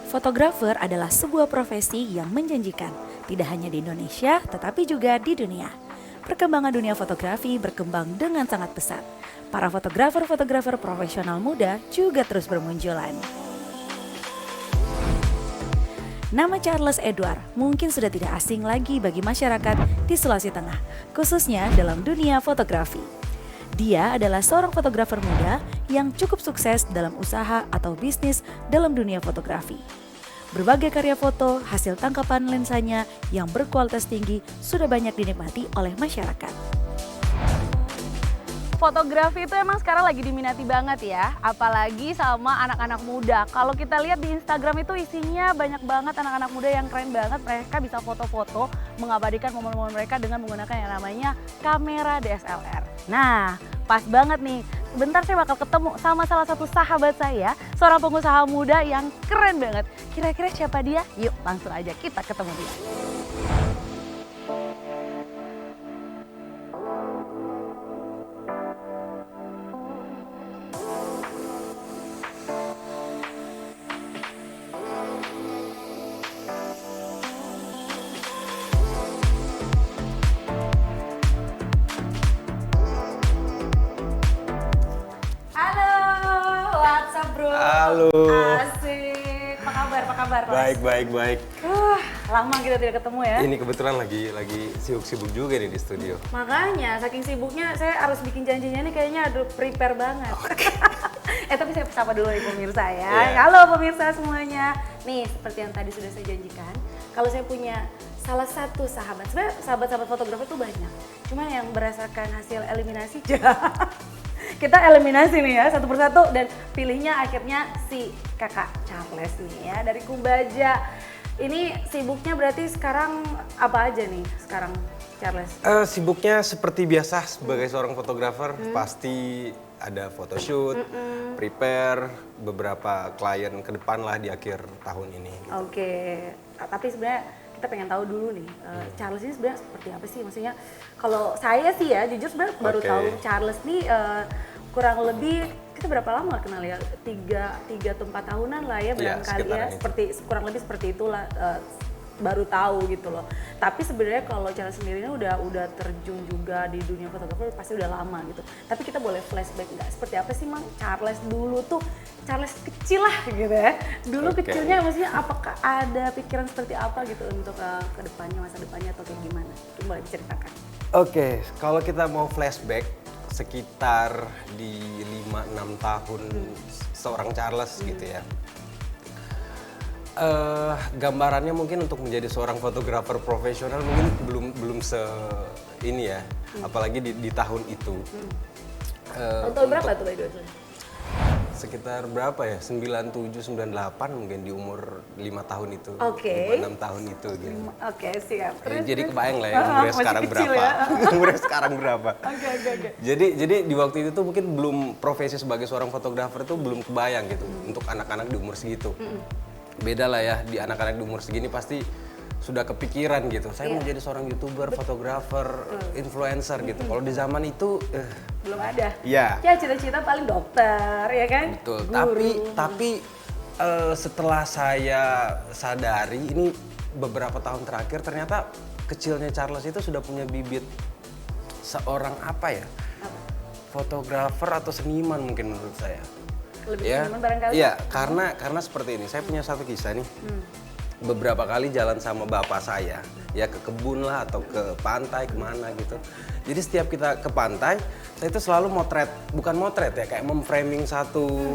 Fotografer adalah sebuah profesi yang menjanjikan, tidak hanya di Indonesia tetapi juga di dunia. Perkembangan dunia fotografi berkembang dengan sangat pesat. Para fotografer-fotografer profesional muda juga terus bermunculan. Nama Charles Edward mungkin sudah tidak asing lagi bagi masyarakat di Sulawesi Tengah, khususnya dalam dunia fotografi. Dia adalah seorang fotografer muda yang cukup sukses dalam usaha atau bisnis dalam dunia fotografi. Berbagai karya foto hasil tangkapan lensanya yang berkualitas tinggi sudah banyak dinikmati oleh masyarakat. Fotografi itu emang sekarang lagi diminati banget ya, apalagi sama anak-anak muda. Kalau kita lihat di Instagram itu isinya banyak banget anak-anak muda yang keren banget. Mereka bisa foto-foto, mengabadikan momen-momen mereka dengan menggunakan yang namanya kamera DSLR. Nah, pas banget nih. Sebentar saya bakal ketemu sama salah satu sahabat saya, seorang pengusaha muda yang keren banget. Kira-kira siapa dia? Yuk langsung aja kita ketemu dia. Halo. Asik. Apa kabar? Baik. Lama kita tidak ketemu ya. Ini kebetulan lagi sibuk-sibuk juga nih di studio. Makanya saking sibuknya saya harus bikin janjinya nih kayaknya prepare banget. Okay. Tapi saya sapa dulu nih pemirsa ya. Yeah. Halo pemirsa semuanya. Nih seperti yang tadi sudah saya janjikan, kalau saya punya salah satu sahabat, sebenarnya sahabat-sahabat fotografer itu banyak. Cuman yang berdasarkan hasil eliminasi kita eliminasi nih ya satu persatu dan pilihnya akhirnya si kakak Charles nih ya dari Kubaja. Ini sibuknya berarti sekarang apa aja nih sekarang Charles? Sibuknya seperti biasa sebagai seorang fotografer, pasti ada photoshoot, prepare beberapa klien ke depan lah di akhir tahun ini. Gitu. Oke, tapi sebenarnya kita pengen tahu dulu nih, Charles ini sebenarnya seperti apa sih? Maksudnya kalau saya sih ya jujur sebenarnya baru tahu Charles nih kurang lebih kita berapa lama kenal ya? 3 atau 4 tahunan lah ya barangkali ya, kurang lebih seperti itulah baru tahu gitu loh. Tapi sebenarnya kalau Charles sendiri ini udah terjun juga di dunia fotografer pasti udah lama gitu. Tapi kita boleh flashback nggak? Seperti apa sih Mang Charles dulu tuh? Charles kecil lah gitu ya. Dulu kecilnya maksudnya apakah ada pikiran seperti apa gitu untuk ke depannya, masa depannya atau kayak gimana? Mungkin boleh diceritakan. Oke, kalau kita mau flashback sekitar di 5-6 tahun seorang Charles gitu ya. Gambarannya mungkin untuk menjadi seorang fotografer profesional mungkin belum ini ya, apalagi di tahun itu. Tahun berapa tuh by the way? Sekitar berapa ya? 97, 98 mungkin di umur 5 tahun itu. 6 tahun itu gitu. Oke, siap. Jadi kebayang lah ya umurnya sekarang berapa. Ya? Umurnya sekarang berapa. Oke. Jadi di waktu itu tuh mungkin belum profesi sebagai seorang fotografer tuh belum kebayang gitu untuk anak-anak di umur segitu. Beda lah ya, di anak-anak di umur segini pasti sudah kepikiran gitu. Saya mau jadi seorang YouTuber, fotografer, influencer gitu. Kalau di zaman itu belum ada. Iya. Ya cita-cita paling dokter ya kan? Betul. Guru. Tapi setelah saya sadari ini beberapa tahun terakhir ternyata kecilnya Charles itu sudah punya bibit seorang fotografer atau seniman mungkin menurut saya. Lebih Ya, seniman barangkali? iya, karena seperti ini. Saya punya satu kisah nih. Beberapa kali jalan sama bapak saya, ya ke kebun lah atau ke pantai kemana gitu. Jadi setiap kita ke pantai, saya itu selalu bukan motret ya, kayak memframing satu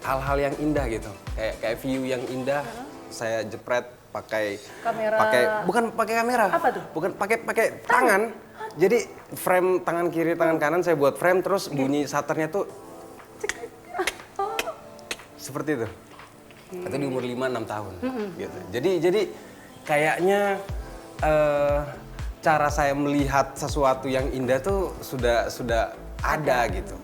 hal-hal yang indah gitu. Kayak view yang indah, saya jepret pakai Kamera. bukan pakai kamera. Apa tuh? Bukan pakai tangan. Jadi frame tangan kiri, tangan kanan saya buat frame, terus bunyi shutternya tuh seperti itu. Itu di umur 5-6 tahun gitu. Jadi kayaknya cara saya melihat sesuatu yang indah tuh sudah ada gitu.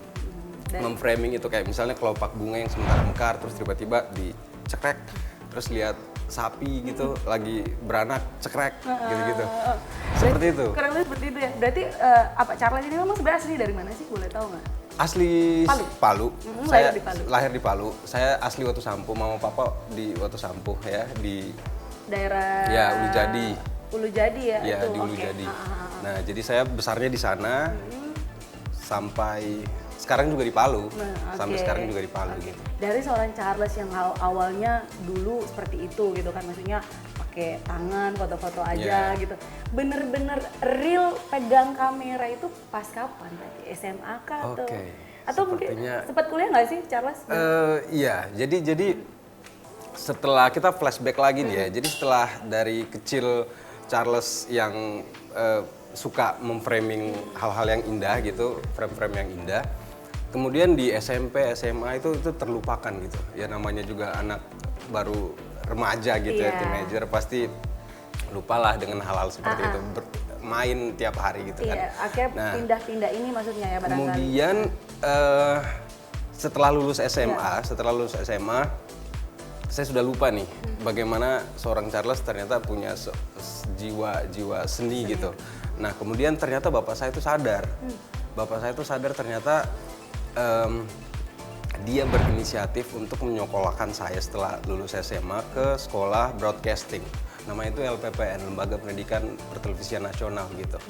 Memframing itu kayak misalnya kelopak bunga yang sementara mekar terus tiba-tiba dicekrek, terus lihat sapi gitu lagi beranak cekrek gitu-gitu. Seperti itu. Kurang lebih seperti itu ya. Berarti apa Charles ini memang sebenarnya asli dari mana sih? Boleh tahu nggak? Asli Palu. Lahir di Palu. Lahir di Palu. Saya asli Watu Sampu, mama papa di Watu Sampu ya, di Daerah ya Ulu Jadi. Ulu Jadi ya? Ya, itu. di Ulu Oke. Jadi. Nah, jadi saya besarnya di sana sampai sekarang juga di Palu. Sampai oke. sekarang juga di Palu gitu. Dari seorang Charles yang awalnya dulu seperti itu gitu kan, maksudnya pakai tangan foto-foto aja gitu. Bener-bener real pegang kamera itu pas kapan? Berarti SMA kah atau mungkin sempat kuliah nggak sih Charles? Iya, jadi setelah kita flashback lagi nih ya. Jadi setelah dari kecil Charles yang suka memframing hal-hal yang indah gitu, frame-frame yang indah. Kemudian di SMP, SMA itu terlupakan gitu. Ya namanya juga anak baru remaja gitu ya, teenager, pasti lupalah dengan hal-hal seperti itu. Main tiap hari gitu kan. Iya, akhirnya pindah-pindah ini maksudnya ya barangkali. Kemudian setelah lulus SMA, saya sudah lupa nih bagaimana seorang Charles ternyata punya jiwa seni gitu. Nah, kemudian ternyata bapak saya itu sadar. Bapak saya itu sadar ternyata dia berinisiatif untuk menyekolahkan saya setelah lulus SMA ke sekolah broadcasting. Namanya itu LPPN, Lembaga Pendidikan Pertelevisian Nasional gitu.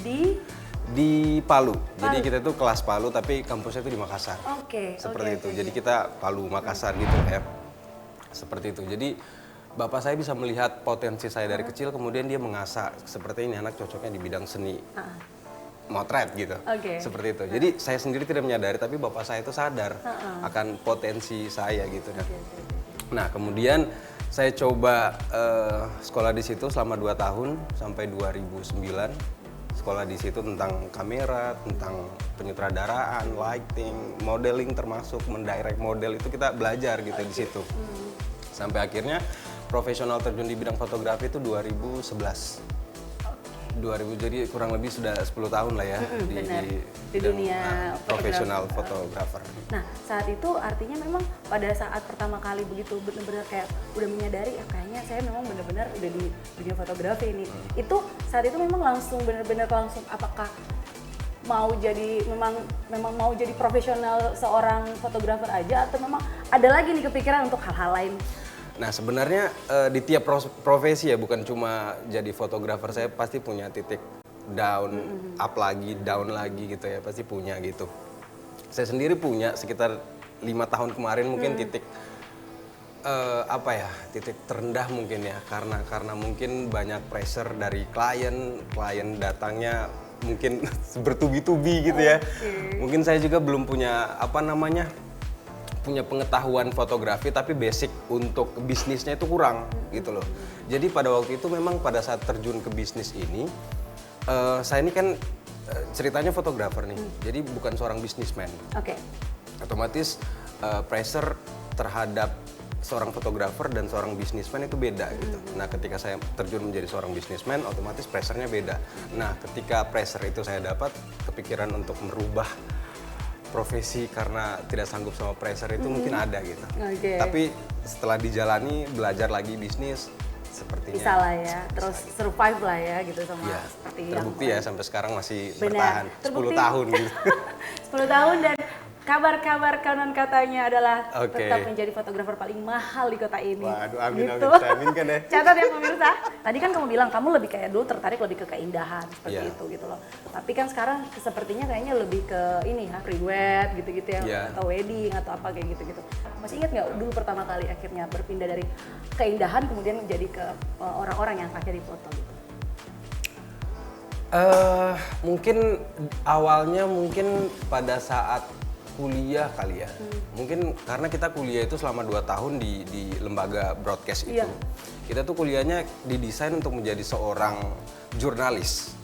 Di Palu. Jadi kita itu kelas Palu tapi kampusnya itu di Makassar. Seperti itu. Jadi kita Palu, Makassar gitu ya. Seperti itu. Jadi bapak saya bisa melihat potensi saya dari kecil, kemudian dia mengasah seperti ini anak cocoknya di bidang seni. Motret gitu, seperti itu. Jadi saya sendiri tidak menyadari, tapi bapak saya itu sadar akan potensi saya gitu. Nah, kemudian saya coba sekolah di situ selama 2 tahun sampai 2009. Sekolah di situ tentang kamera, tentang penyutradaraan, lighting, modeling termasuk mendirect model itu kita belajar gitu di situ. Sampai akhirnya profesional terjun di bidang fotografi itu 2011. Jadi kurang lebih sudah 10 tahun lah ya di dunia profesional fotografer. Nah, saat itu artinya memang pada saat pertama kali begitu benar-benar kayak udah menyadari ya kayaknya saya memang benar-benar udah di dunia fotografi ini. Itu saat itu memang langsung benar-benar langsung apakah mau jadi memang mau jadi profesional seorang fotografer aja atau memang ada lagi nih kepikiran untuk hal-hal lain? Nah, sebenarnya di tiap profesi ya, bukan cuma jadi fotografer, saya pasti punya titik down, up lagi, down lagi gitu ya, pasti punya gitu. Saya sendiri punya sekitar 5 tahun kemarin mungkin titik titik terendah mungkin ya, karena mungkin banyak pressure dari klien datangnya mungkin bertubi-tubi gitu ya. Mungkin saya juga belum punya punya pengetahuan fotografi, tapi basic untuk bisnisnya itu kurang gitu loh. Jadi pada waktu itu memang pada saat terjun ke bisnis ini, saya ini kan ceritanya fotografer nih, jadi bukan seorang bisnismen. Otomatis pressure terhadap seorang fotografer dan seorang bisnismen itu beda gitu. Nah, ketika saya terjun menjadi seorang bisnismen, otomatis pressure-nya beda. Nah, ketika pressure itu saya dapat, kepikiran untuk merubah profesi karena tidak sanggup sama pressure itu mungkin ada gitu. Tapi setelah dijalani, belajar lagi bisnis, sepertinya bisa lah ya, terus survive lah ya gitu sama seperti terbukti yang ya sampai sekarang masih bertahan 10 tahun gitu. 10 tahun dan kabar-kabar konon katanya adalah Oke. tetap menjadi fotografer paling mahal di kota ini. Waduh, amin, Gitu. amin, saya aminkan ya. Catat ya pemirsa. Tadi kan kamu bilang kamu lebih kayak dulu tertarik lebih ke keindahan seperti Iya. itu gitu loh. Tapi kan sekarang sepertinya kayaknya lebih ke ini ya, pre-wed gitu-gitu ya, Iya. atau wedding atau apa kayak gitu-gitu. Masih ingat nggak dulu pertama kali akhirnya berpindah dari keindahan kemudian jadi ke orang-orang yang akhirnya dipoto gitu? Mungkin awalnya mungkin pada saat kuliah kali ya. Mungkin karena kita kuliah itu selama 2 tahun di lembaga broadcast itu. Iya. Kita tuh kuliahnya didesain untuk menjadi seorang jurnalis.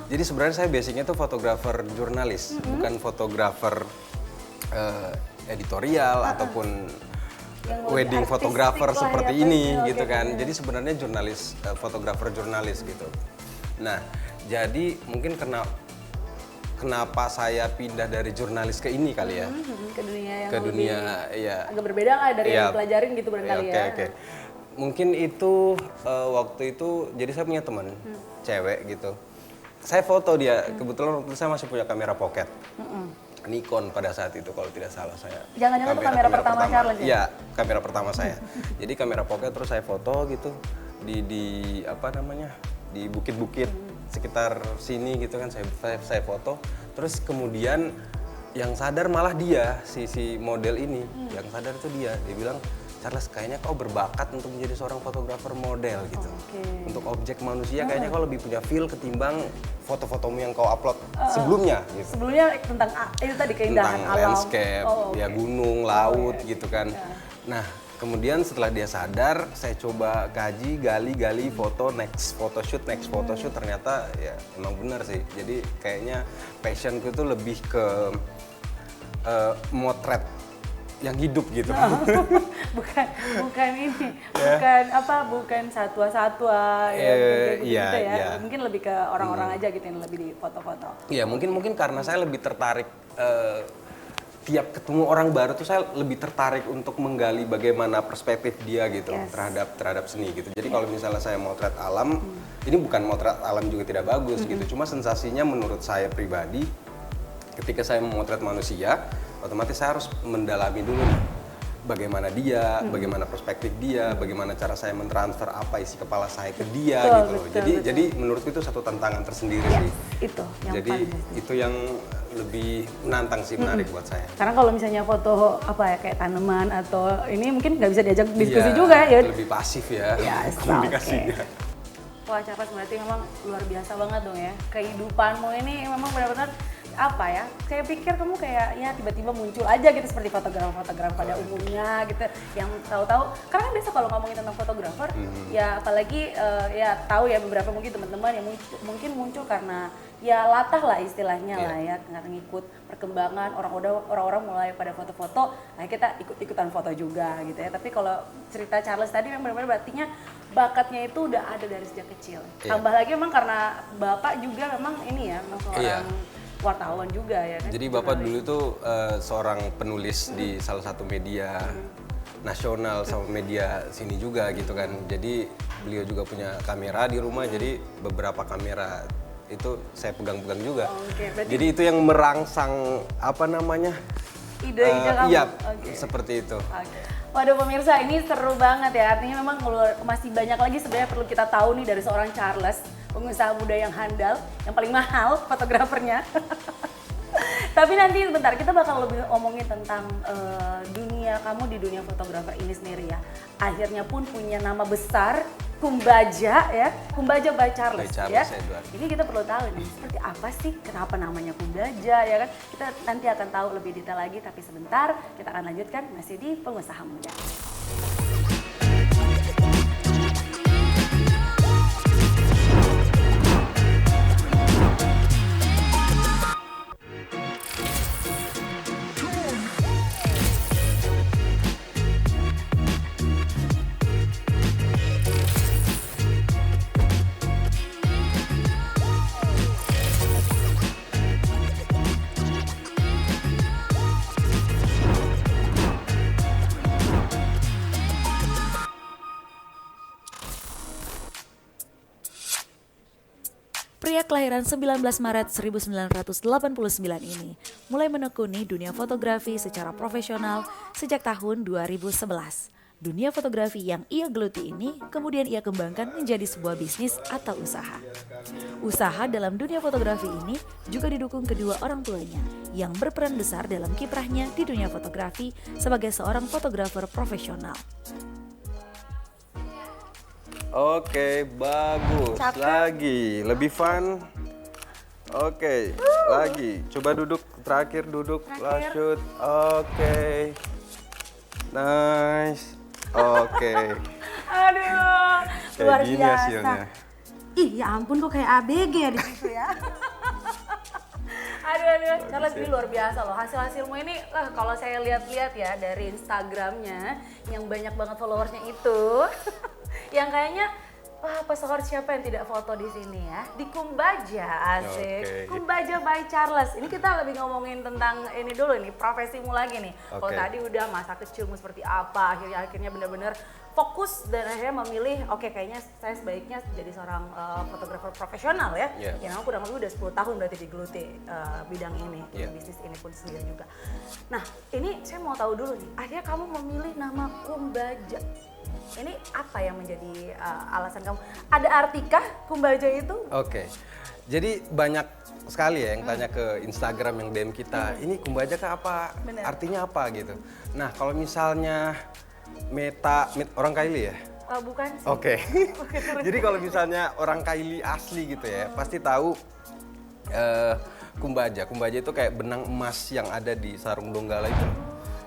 Jadi sebenarnya saya basicnya tuh fotografer jurnalis, bukan fotografer editorial ataupun Yang lebih wedding artistik fotografer lah ya, seperti Pak. ini Oke, gitu oke. kan. Jadi sebenarnya jurnalis, fotografer jurnalis gitu. Nah, jadi mungkin kenapa saya pindah dari jurnalis ke ini kali ya? Ke dunia yang Ke lebih dunia, ya. agak berbeda lah dari Iya. yang dipelajarin gitu barangkali Oke, ya. oke. Mungkin itu waktu itu, jadi saya punya teman cewek gitu. Saya foto dia, kebetulan waktu itu saya masih punya kamera pocket. Nikon pada saat itu kalau tidak salah saya. Jangan-jangan itu kamera pertama Charles ya? Iya, kamera pertama saya. Jadi kamera pocket terus saya foto gitu di apa namanya? Di bukit-bukit sekitar sini gitu kan saya foto. Terus kemudian yang sadar malah dia si model ini, yang sadar itu dia bilang, "Charles, kayaknya kau berbakat untuk menjadi seorang fotografer model gitu. Oke. Untuk objek manusia kayaknya kau lebih punya feel ketimbang foto-fotomu yang kau upload sebelumnya gitu." Sebelumnya tentang itu tadi keindahan Tentang alam. landscape, Oh, oke. ya gunung, laut gitu kan. Nah, kemudian setelah dia sadar, saya coba kaji, gali, foto, next photoshoot, ternyata ya emang benar sih. Jadi kayaknya passionku itu lebih ke motret yang hidup gitu. bukan ini, bukan satwa-satwa ya, kayak gitu iya, ya. iya. Mungkin lebih ke orang-orang aja gitu yang lebih di foto-foto. Ya mungkin karena saya lebih tertarik tiap ketemu orang baru tuh saya lebih tertarik untuk menggali bagaimana perspektif dia gitu Yes. terhadap seni gitu. Jadi kalau misalnya saya motret alam, ini bukan motret alam juga tidak bagus gitu. Cuma sensasinya menurut saya pribadi, ketika saya memotret manusia, otomatis saya harus mendalami dulu nih, bagaimana dia, bagaimana perspektif dia, bagaimana cara saya mentransfer apa isi kepala saya ke dia Betul, gitu loh. betul. Jadi menurutku itu satu tantangan tersendiri Ya, sih. itu yang Jadi paling pasti. itu yang lebih menantang sih, menarik buat saya. Karena kalau misalnya foto apa ya kayak tanaman atau ini mungkin nggak bisa diajak diskusi Iya, juga ya. Lebih pasif ya, Ya, komunikasinya. Wah, Charles berarti memang luar biasa banget dong ya. Kehidupanmu ini memang benar-benar apa ya? Saya pikir kamu kayak ya tiba-tiba muncul aja gitu seperti fotografer pada umumnya gitu. Yang tahu-tahu karena kan biasa kalau ngomongin tentang fotografer ya apalagi ya tahu ya beberapa mungkin teman-teman yang mungkin muncul karena ya latah lah istilahnya lah ya, karena ngikut perkembangan orang-orang mulai pada foto-foto, nah kita ikut-ikutan foto juga gitu ya. Tapi kalau cerita Charles tadi memang benar-benar berartinya bakatnya itu udah ada dari sejak kecil. Iya. Tambah lagi memang karena Bapak juga memang ini ya, memang seorang wartawan juga ya kan. Jadi Bapak dulu tuh seorang penulis di salah satu media nasional sama media sini juga gitu kan. Jadi beliau juga punya kamera di rumah, jadi beberapa kamera itu saya pegang-pegang juga. Oke, berarti- Jadi itu yang merangsang apa namanya? Ide-ide kamu? Iya, Oke. seperti itu. Oke. Waduh pemirsa, ini seru banget ya. Artinya memang masih banyak lagi sebenarnya perlu kita tahu nih dari seorang Charles, pengusaha muda yang handal, yang paling mahal fotografernya. Tapi nanti sebentar kita bakal lebih ngomongin tentang dunia kamu di dunia fotografer ini sendiri ya. Akhirnya pun punya nama besar, Kumbaja ya, Kumbaja by Charles, By Charles ya. Edward. Ini kita perlu tahu nih seperti apa sih, kenapa namanya Kumbaja ya kan? Kita nanti akan tahu lebih detail lagi, tapi sebentar kita akan lanjutkan masih di Pengusaha Muda. Pria kelahiran 19 Maret 1989 ini mulai menekuni dunia fotografi secara profesional sejak tahun 2011. Dunia fotografi yang ia geluti ini kemudian ia kembangkan menjadi sebuah bisnis atau usaha. Usaha dalam dunia fotografi ini juga didukung kedua orang tuanya yang berperan besar dalam kiprahnya di dunia fotografi sebagai seorang fotografer profesional. Oke, bagus. Cakep. Lagi, lebih fun. Oke, lagi. Coba duduk, terakhir duduk, last shoot. Oke. Nice. Oke. Aduh, Kayak luar gini biasa. hasilnya. Ih, ya ampun kok kayak ABG ya di situ ya. Aduh, Charles ini luar biasa loh. Hasil-hasilmu ini, kalau saya lihat-lihat ya dari Instagramnya yang banyak banget followersnya itu, yang kayaknya wah pesohor siapa yang tidak foto di sini ya? Di Kumbaja, asik. Oke. Kumbaja by Charles. Ini kita lebih ngomongin tentang ini dulu nih, profesimu lagi nih. Kalau Oke. tadi udah masa kecilmu seperti apa, akhirnya benar-benar fokus dan akhirnya memilih, oke kayaknya saya sebaiknya jadi seorang fotografer profesional ya. Yeah. Ya memang kurang lebih udah 10 tahun berarti digeluti bidang ini, Yeah. bisnis ini pun sendiri juga. Nah ini saya mau tahu dulu nih, akhirnya kamu memilih nama Kumbaja. Ini apa yang menjadi alasan kamu? Ada artikah Kumbaja itu? Oke. Jadi banyak sekali ya yang tanya ke Instagram yang DM kita, ini Kumbaja kah apa? Bener. Artinya apa gitu. Nah, kalau misalnya orang Kaili ya? Bukan sih. Oke. Jadi kalau misalnya orang Kaili asli gitu ya, pasti tahu Kumbaja. Kumbaja itu kayak benang emas yang ada di sarung donggala itu.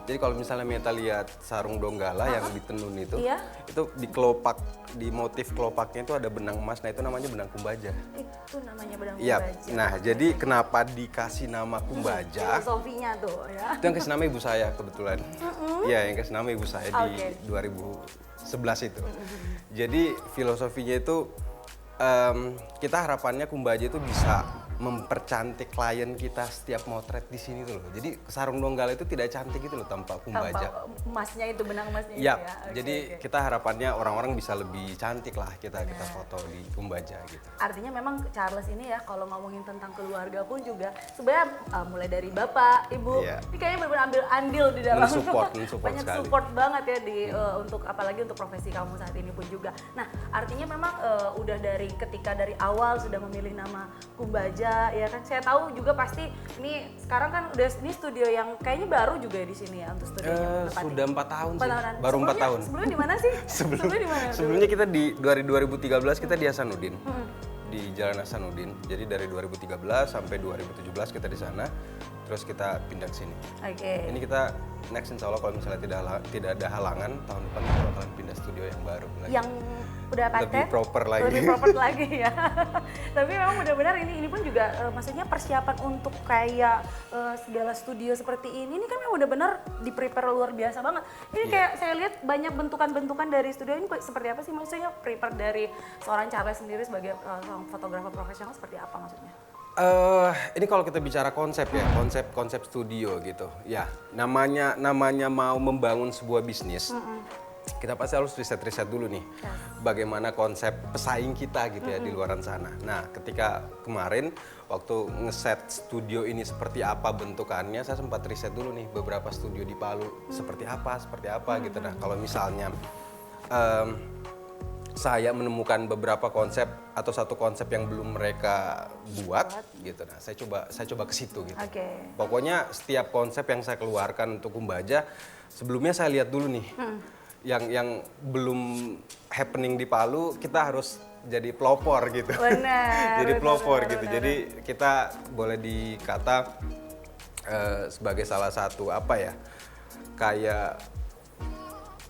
Jadi kalau misalnya Meta lihat sarung donggala yang ditenun itu, Iya. itu di kelopak, di motif kelopaknya itu ada benang emas. Nah itu namanya benang Kumbaja. Itu namanya benang Iya. Kumbaja. Nah jadi kenapa dikasih nama Kumbaja? Filosofinya tuh ya. Itu yang kasih nama ibu saya kebetulan. Iya, yang kasih nama ibu saya di Oke. 2011 itu. Jadi filosofinya itu kita harapannya Kumbaja itu bisa mempercantik klien kita setiap motret di sini tuh loh. Jadi sarung donggala itu tidak cantik gitu loh tanpa Kumbaja. Tanpa emasnya itu, benang emasnya itu Iya, ya. Oke, jadi oke. kita harapannya orang-orang bisa lebih cantik lah kita foto di Kumbaja gitu. Artinya memang Charles ini ya kalau ngomongin tentang keluarga pun juga sebenarnya mulai dari bapak, ibu, Iya. ini kayaknya benar-benar ambil andil di dalam Mensupport banyak sekali. support banget ya di untuk apalagi untuk profesi kamu saat ini pun juga. Nah artinya memang udah dari ketika dari awal sudah memilih nama Kumbaja ya kan. Saya tahu juga pasti ini sekarang kan udah ini studio yang kayaknya baru juga ya di sini ya untuk studionya. Sudah 4 tahun sih, tahunan. baru 4 tahun. Sebelumnya di mana sih? Sebelumnya di mana? Sebelumnya kita dari 2013 kita di Hasanuddin, di Jalan Hasanuddin. Jadi dari 2013 sampai 2017 kita di sana, terus kita pindah ke sini. Oke. Ini kita next insya Allah kalau misalnya tidak ada halangan tahun depan kita bakalan pindah studio yang baru lagi. Yang udah paten, Lebih proper lagi. lebih proper lagi ya. Tapi memang benar-benar ini pun juga maksudnya persiapan untuk kayak segala studio seperti ini kan memang benar-benar di prepare luar biasa banget. Ini kayak saya lihat banyak bentukan-bentukan dari studio ini seperti apa sih, maksudnya prepare dari seorang Charles sendiri sebagai seorang fotografer profesional seperti apa maksudnya? Ini kalau kita bicara konsep ya, konsep studio gitu. Ya, namanya mau membangun sebuah bisnis. Kita pasti harus riset dulu nih. Bagaimana konsep pesaing kita gitu ya di luaran sana. Nah, ketika kemarin waktu ngeset studio ini seperti apa bentukannya, saya sempat riset dulu nih beberapa studio di Palu seperti apa gitu. Nah, kalau misalnya saya menemukan beberapa konsep atau satu konsep yang belum mereka buat gitu. Nah, saya coba ke situ gitu. Oke. Pokoknya setiap konsep yang saya keluarkan untuk Kumbaja, sebelumnya saya lihat dulu nih. Yang belum happening di Palu, kita harus jadi pelopor gitu. Benar. Jadi pelopor benar, gitu. benar. Jadi kita boleh dikata sebagai salah satu apa ya? Kayak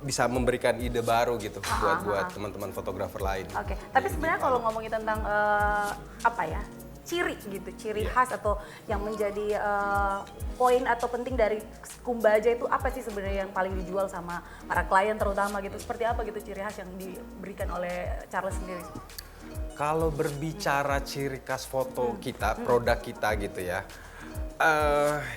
bisa memberikan ide baru gitu buat teman-teman fotografer lain. Oke, tapi sebenarnya kalau ngomongin tentang apa ya, ciri khas atau yang menjadi poin atau penting dari Kumbaja itu apa sih sebenarnya yang paling dijual sama para klien terutama gitu? Seperti apa gitu ciri khas yang diberikan oleh Charles sendiri? Kalau berbicara ciri khas foto kita, produk kita gitu ya,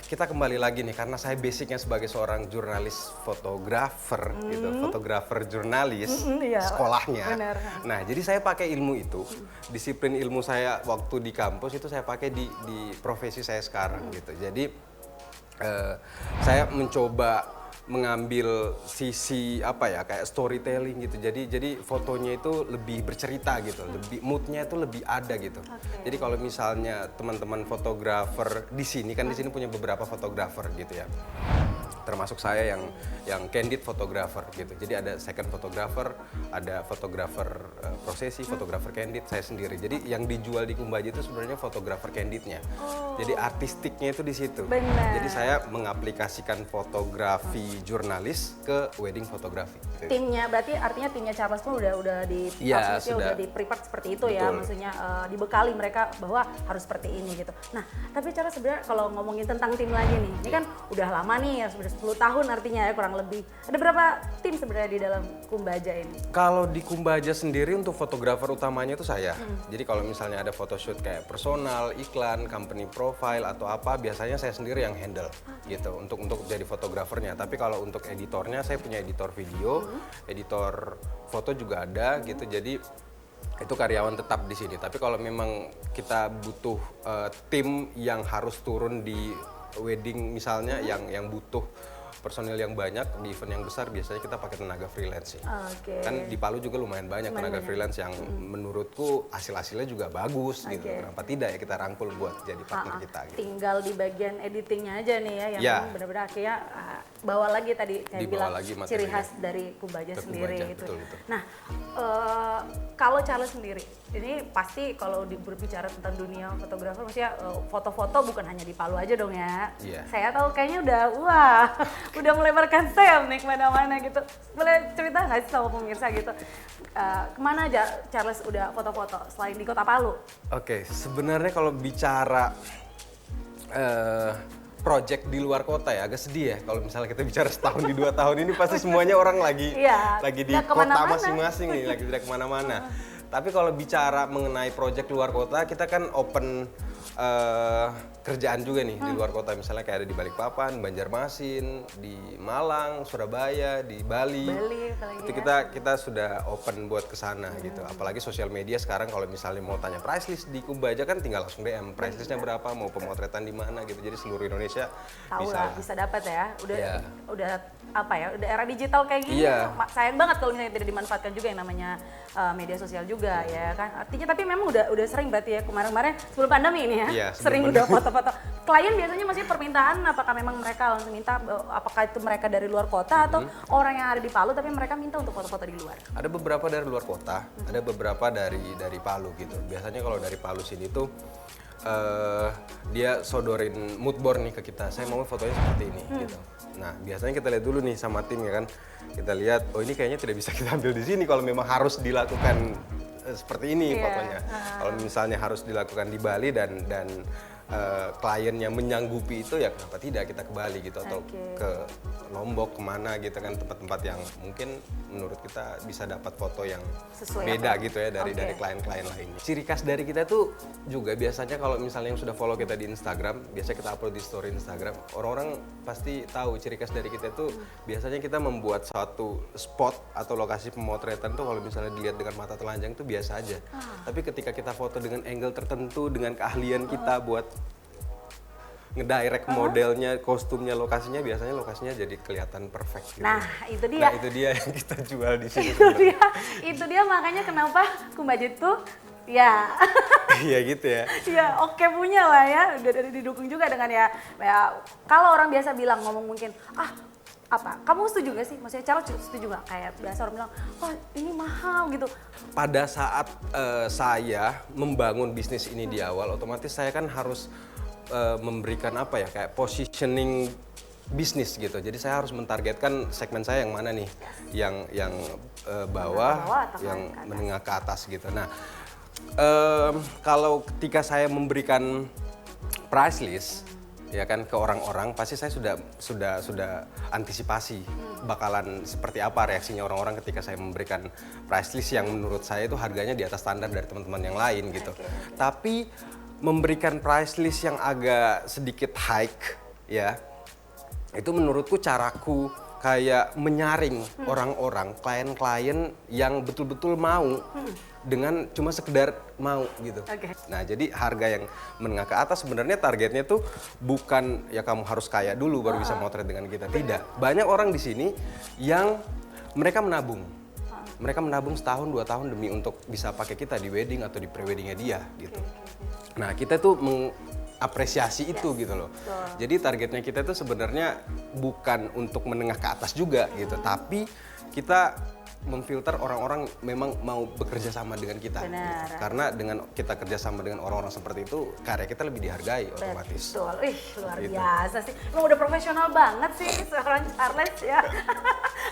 Kita kembali lagi nih karena saya basicnya sebagai seorang jurnalis fotografer gitu, fotografer jurnalis iya, sekolahnya. benar. Nah, jadi saya pakai ilmu itu, disiplin ilmu saya waktu di kampus itu saya pakai di profesi saya sekarang gitu. Jadi saya mencoba mengambil sisi apa ya kayak storytelling gitu. Jadi fotonya itu lebih bercerita gitu, lebih moodnya itu lebih ada gitu. Jadi kalau misalnya teman-teman fotografer di sini kan di sini punya beberapa fotografer gitu ya. Termasuk saya yang candid photographer gitu. Jadi ada second photographer, ada fotografer prosesi, fotografer candid, saya sendiri. Jadi yang dijual di Kumbaja itu sebenarnya fotografer candidnya. Jadi artistiknya itu di situ. Benar. Jadi saya mengaplikasikan fotografi jurnalis ke wedding fotografi. Timnya berarti artinya timnya Charles pun udah di Iya, maksudnya udah di prepare seperti itu ya, Betul. maksudnya dibekali mereka bahwa harus seperti ini gitu. Nah, tapi Charles sebenarnya kalau ngomongin tentang tim lagi nih, ini kan udah lama nih ya, sudah 10 tahun artinya ya kurang lebih. Ada berapa tim sebenarnya di dalam Kumbaja ini? Kalau di Kumbaja sendiri untuk fotografer utamanya itu saya. Jadi kalau misalnya ada photoshoot kayak personal, iklan, company profile atau apa, biasanya saya sendiri yang handle gitu untuk jadi fotografernya. Tapi kalau untuk editornya saya punya editor video, editor foto juga ada gitu. Jadi itu karyawan tetap di sini. Tapi kalau memang kita butuh tim yang harus turun di wedding misalnya yang butuh personil yang banyak di event yang besar, biasanya kita pakai tenaga freelance sih. Oke. Kan di Palu juga lumayan banyak tenaga freelance yang menurutku hasilnya juga gitu. Oke. Kenapa tidak ya kita rangkul buat jadi partner kita gitu. Tinggal di bagian editingnya aja nih ya, yang Ya. benar-benar akhirnya bawa lagi tadi saya Dibawa bilang lagi materinya. ciri khas dari Kumbaja Ke sendiri Kumbaja, gitu. betul. Nah, kalau Charles sendiri, ini pasti kalau berbicara tentang dunia fotografer, maksudnya foto-foto bukan hanya di Palu aja dong ya. Iya. Saya tahu kayaknya udah melebarkan sayap nih kemana-mana gitu. Boleh cerita nggak sih sama pemirsa gitu? Kemana aja Charles udah foto-foto selain di Kota Palu? Oke, sebenarnya kalau bicara project di luar kota ya agak sedih ya kalau misalnya kita bicara setahun di 2 tahun ini pasti semuanya orang lagi Iya, di nggak kota kemana-mana. masing-masing nih, lagi tidak kemana-mana. Tapi kalau bicara mengenai project luar kota, kita kan open kerjaan juga nih di luar kota, misalnya kayak ada di Balikpapan, Banjarmasin, di Malang, Surabaya, di Bali. apalagi Itu ya. kita sudah open buat ke sana gitu. Apalagi sosial media sekarang kalau misalnya mau tanya price list di Kumbaja kan tinggal langsung DM price listnya berapa, mau pemotretan di mana gitu. Jadi seluruh Indonesia Tahu bisa lah, lah. bisa dapat ya. Iya. Udah apa ya? Udah era digital kayak gini. Iya. Sayang banget kalau misalnya tidak dimanfaatkan juga yang namanya media sosial juga ya kan. Artinya tapi memang udah sering berarti ya kemarin-kemarin sebelum pandemi ini ya. Iya, sebelum sering pandemi. udah foto-foto. Klien biasanya masih permintaan apakah memang mereka langsung minta apakah itu mereka dari luar kota atau orang yang ada di Palu tapi mereka minta untuk foto-foto di luar. Ada beberapa dari luar kota, ada beberapa dari Palu gitu. Biasanya kalau dari Palu sini tuh dia sodorin mood board nih ke kita. Saya mau fotonya seperti ini gitu. Nah, biasanya kita lihat dulu nih sama tim ya kan. Kita lihat oh ini kayaknya tidak bisa kita ambil di sini kalau memang harus dilakukan seperti ini fotonya. Kalau misalnya harus dilakukan di Bali dan kliennya menyanggupi itu ya kenapa tidak kita ke Bali gitu atau ke Lombok kemana gitu kan, tempat-tempat yang mungkin menurut kita bisa dapat foto yang Sesuai beda apa? gitu ya dari klien-klien lainnya. Ciri khas dari kita tuh juga biasanya kalau misalnya yang sudah follow kita di Instagram, biasanya kita upload di story Instagram, orang-orang pasti tahu ciri khas dari kita tuh biasanya kita membuat satu spot atau lokasi pemotretan tuh kalau misalnya dilihat dengan mata telanjang tuh biasa aja. Tapi ketika kita foto dengan angle tertentu, dengan keahlian kita buat ngedirect modelnya, kostumnya, lokasinya, biasanya lokasinya jadi kelihatan perfect gitu. Nah, itu dia. Nah, itu dia yang kita jual di sini. Itu dia makanya kenapa Kumbaja tuh ya Iya gitu ya. ya oke punya lah ya, udah didukung juga dengan ya kalau orang biasa bilang ngomong mungkin apa, kamu setuju gak sih? Maksudnya Charles setuju gak? Kayak biasa orang bilang, wah ini mahal gitu. Pada saat saya membangun bisnis ini di awal, otomatis saya kan harus memberikan apa ya, kayak positioning bisnis gitu. Jadi saya harus mentargetkan segmen saya yang mana nih, yang bawah, atau yang ke atas. menengah ke atas gitu. Nah, kalau ketika saya memberikan price list ya kan ke orang-orang, pasti saya sudah antisipasi bakalan seperti apa reaksinya orang-orang ketika saya memberikan price list yang menurut saya itu harganya di atas standar dari teman-teman yang lain gitu. Tapi memberikan price list yang agak sedikit hike ya, itu menurutku caraku kayak menyaring orang-orang, klien-klien yang betul-betul mau dengan cuma sekedar mau gitu. Nah jadi harga yang menengah ke atas sebenarnya targetnya tuh bukan ya kamu harus kaya dulu baru bisa motret dengan kita, tidak. Banyak orang di sini yang mereka menabung. Mereka menabung setahun, 2 tahun demi untuk bisa pakai kita di wedding atau di pre-weddingnya dia gitu. Nah kita tuh mengapresiasi itu gitu loh. Jadi targetnya kita tuh sebenarnya bukan untuk menengah ke atas juga gitu, tapi kita memfilter orang-orang memang mau bekerja sama dengan kita. Gitu. Karena dengan kita kerjasama dengan orang-orang seperti itu, karya kita lebih dihargai otomatis. Betul, luar biasa sih. Emang udah profesional banget sih seorang Charles ya.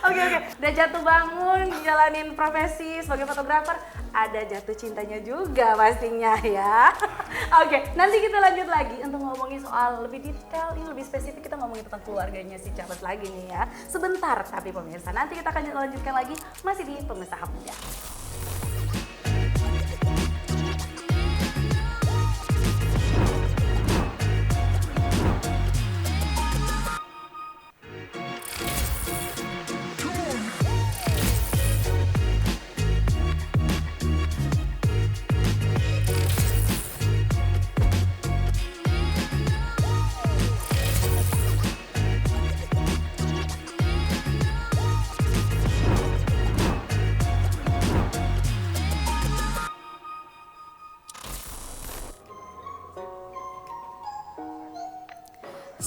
Oke, udah jatuh bangun, jalanin profesi sebagai fotografer, ada jatuh cintanya juga pastinya ya. Oke, nanti kita lanjut lagi untuk ngomongin soal lebih detail, ini lebih spesifik kita ngomongin tentang keluarganya si Charles lagi nih ya. Sebentar, tapi pemirsa, nanti kita akan lanjutkan lagi masih di Pengusaha Muda.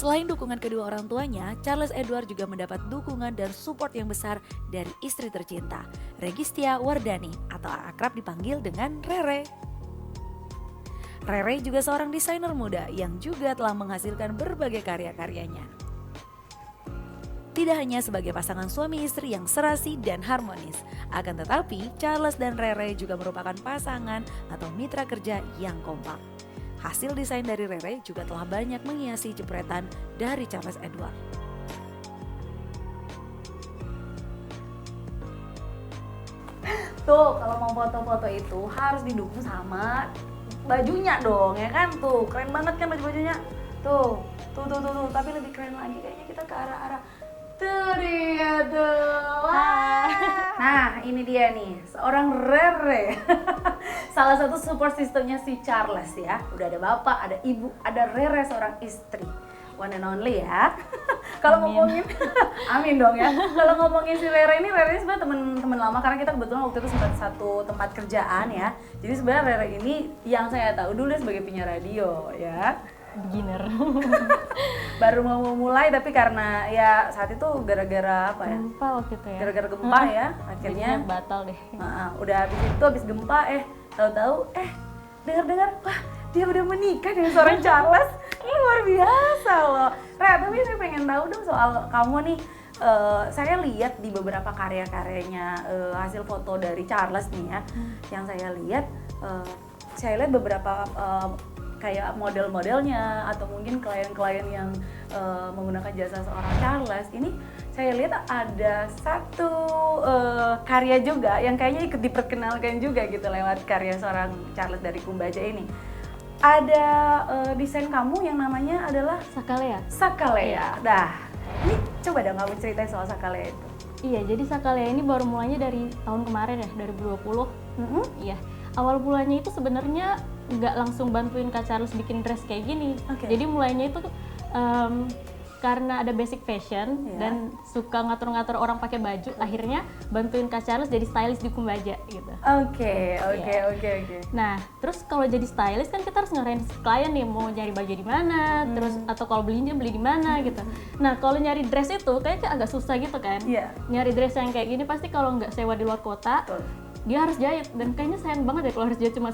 Selain dukungan kedua orang tuanya, Charles Edward juga mendapat dukungan dan support yang besar dari istri tercinta, Registia Wardani atau akrab dipanggil dengan Rere. Rere juga seorang desainer muda yang juga telah menghasilkan berbagai karya-karyanya. Tidak hanya sebagai pasangan suami istri yang serasi dan harmonis, akan tetapi Charles dan Rere juga merupakan pasangan atau mitra kerja yang kompak. Hasil desain dari Rere juga telah banyak menghiasi jepretan dari Charles Edward. Tuh, kalau mau foto-foto itu harus didukung sama bajunya dong, ya kan? Tuh, keren banget kan baju-bajunya? Tuh, tapi lebih keren lagi kayaknya kita ke arah-arah. Tuh dia tuh. Wah. Nah, ini dia nih, seorang Rere. Salah satu support systemnya si Charles ya. Udah ada bapak, ada ibu, ada Rere seorang istri. One and only ya. Kalau ngomongin, amin dong ya. Kalau ngomongin si Rere ini sebenarnya teman-teman lama karena kita kebetulan waktu itu sempat satu tempat kerjaan ya. Jadi sebenarnya Rere ini yang saya tahu dulu sebagai penyiar radio ya. Beginner. Baru mau mulai tapi karena ya saat itu gara-gara apa ya? Gempa waktu itu ya. Gara-gara gempa ya, akhirnya jadinya batal deh. Udah habis gempa tahu-tahu dengar-dengar wah dia udah menikah dengan seorang Charles. Luar biasa loh. Tapi saya pengen tahu dong soal kamu nih. Saya lihat di beberapa karya-karyanya hasil foto dari Charles nih ya. Yang saya lihat beberapa kayak model-modelnya atau mungkin klien-klien yang menggunakan jasa seorang Charles ini saya lihat ada satu karya juga yang kayaknya ikut diperkenalkan juga gitu lewat karya seorang Charles dari Kumbaja ini. Ada desain kamu yang namanya adalah Sakalea. Sakalea. Dah, ini coba dong kamu ceritain soal Sakalea itu. Iya, jadi Sakalea ini baru mulainya dari tahun kemarin ya, 2020. Iya. Awal mulanya itu sebenarnya nggak langsung bantuin Kak Charles bikin dress kayak gini. Jadi mulainya itu karena ada basic fashion dan suka ngatur-ngatur orang pakai baju, akhirnya bantuin Kak Charles jadi stylist di Kumbaja gitu. Oke. Nah, terus kalau jadi stylist kan kita harus ngarahin klien nih mau nyari baju di mana, terus atau kalau beli di mana gitu. Nah, kalau nyari dress itu kayaknya agak susah gitu kan. Nyari dress yang kayak gini pasti kalau nggak sewa di luar kota, dia harus jahit dan kayaknya sayang banget ya kalau harus jahit cuma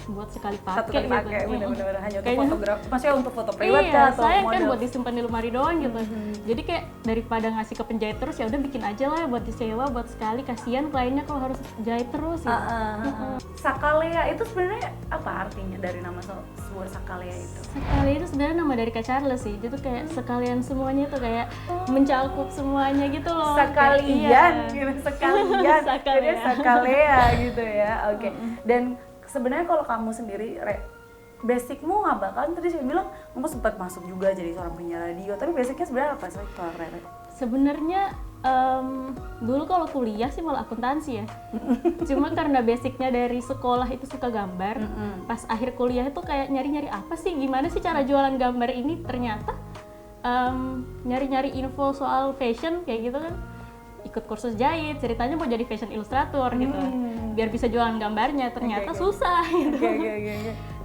buat sekali pakai gitu. Bener-bener hanya untuk fotografi, maksudnya untuk foto priwet iya, atau sayang model. kan buat disimpan di lemari doang gitu. Jadi kayak daripada ngasih ke penjahit terus ya udah bikin aja lah buat disewa buat sekali, kasihan kliennya kalau harus jahit terus gitu. Sakalea itu sebenarnya apa artinya dari nama sebuah Sakalea itu? Sakalea itu sebenarnya nama dari Kak Charles sih. Itu kayak sekalian semuanya tuh kayak mencakup semuanya gitu loh. Sekalian, sekalian. Sakalea. Sakalea gitu ya. Oke. Dan sebenarnya kalau kamu sendiri basicmu apa? Kan tadi saya bilang kamu sempat masuk juga jadi seorang penyiar radio, tapi basicnya sebenarnya apa sih kalau Rere? Sebenarnya dulu kalau kuliah sih malah akuntansi ya. Cuma karena basicnya dari sekolah itu suka gambar, pas akhir kuliah itu kayak nyari-nyari apa sih, gimana sih cara jualan gambar ini, ternyata nyari-nyari info soal fashion kayak gitu kan. Ikut kursus jahit, ceritanya mau jadi fashion illustrator gitu, biar bisa jualan gambarnya, ternyata susah gitu.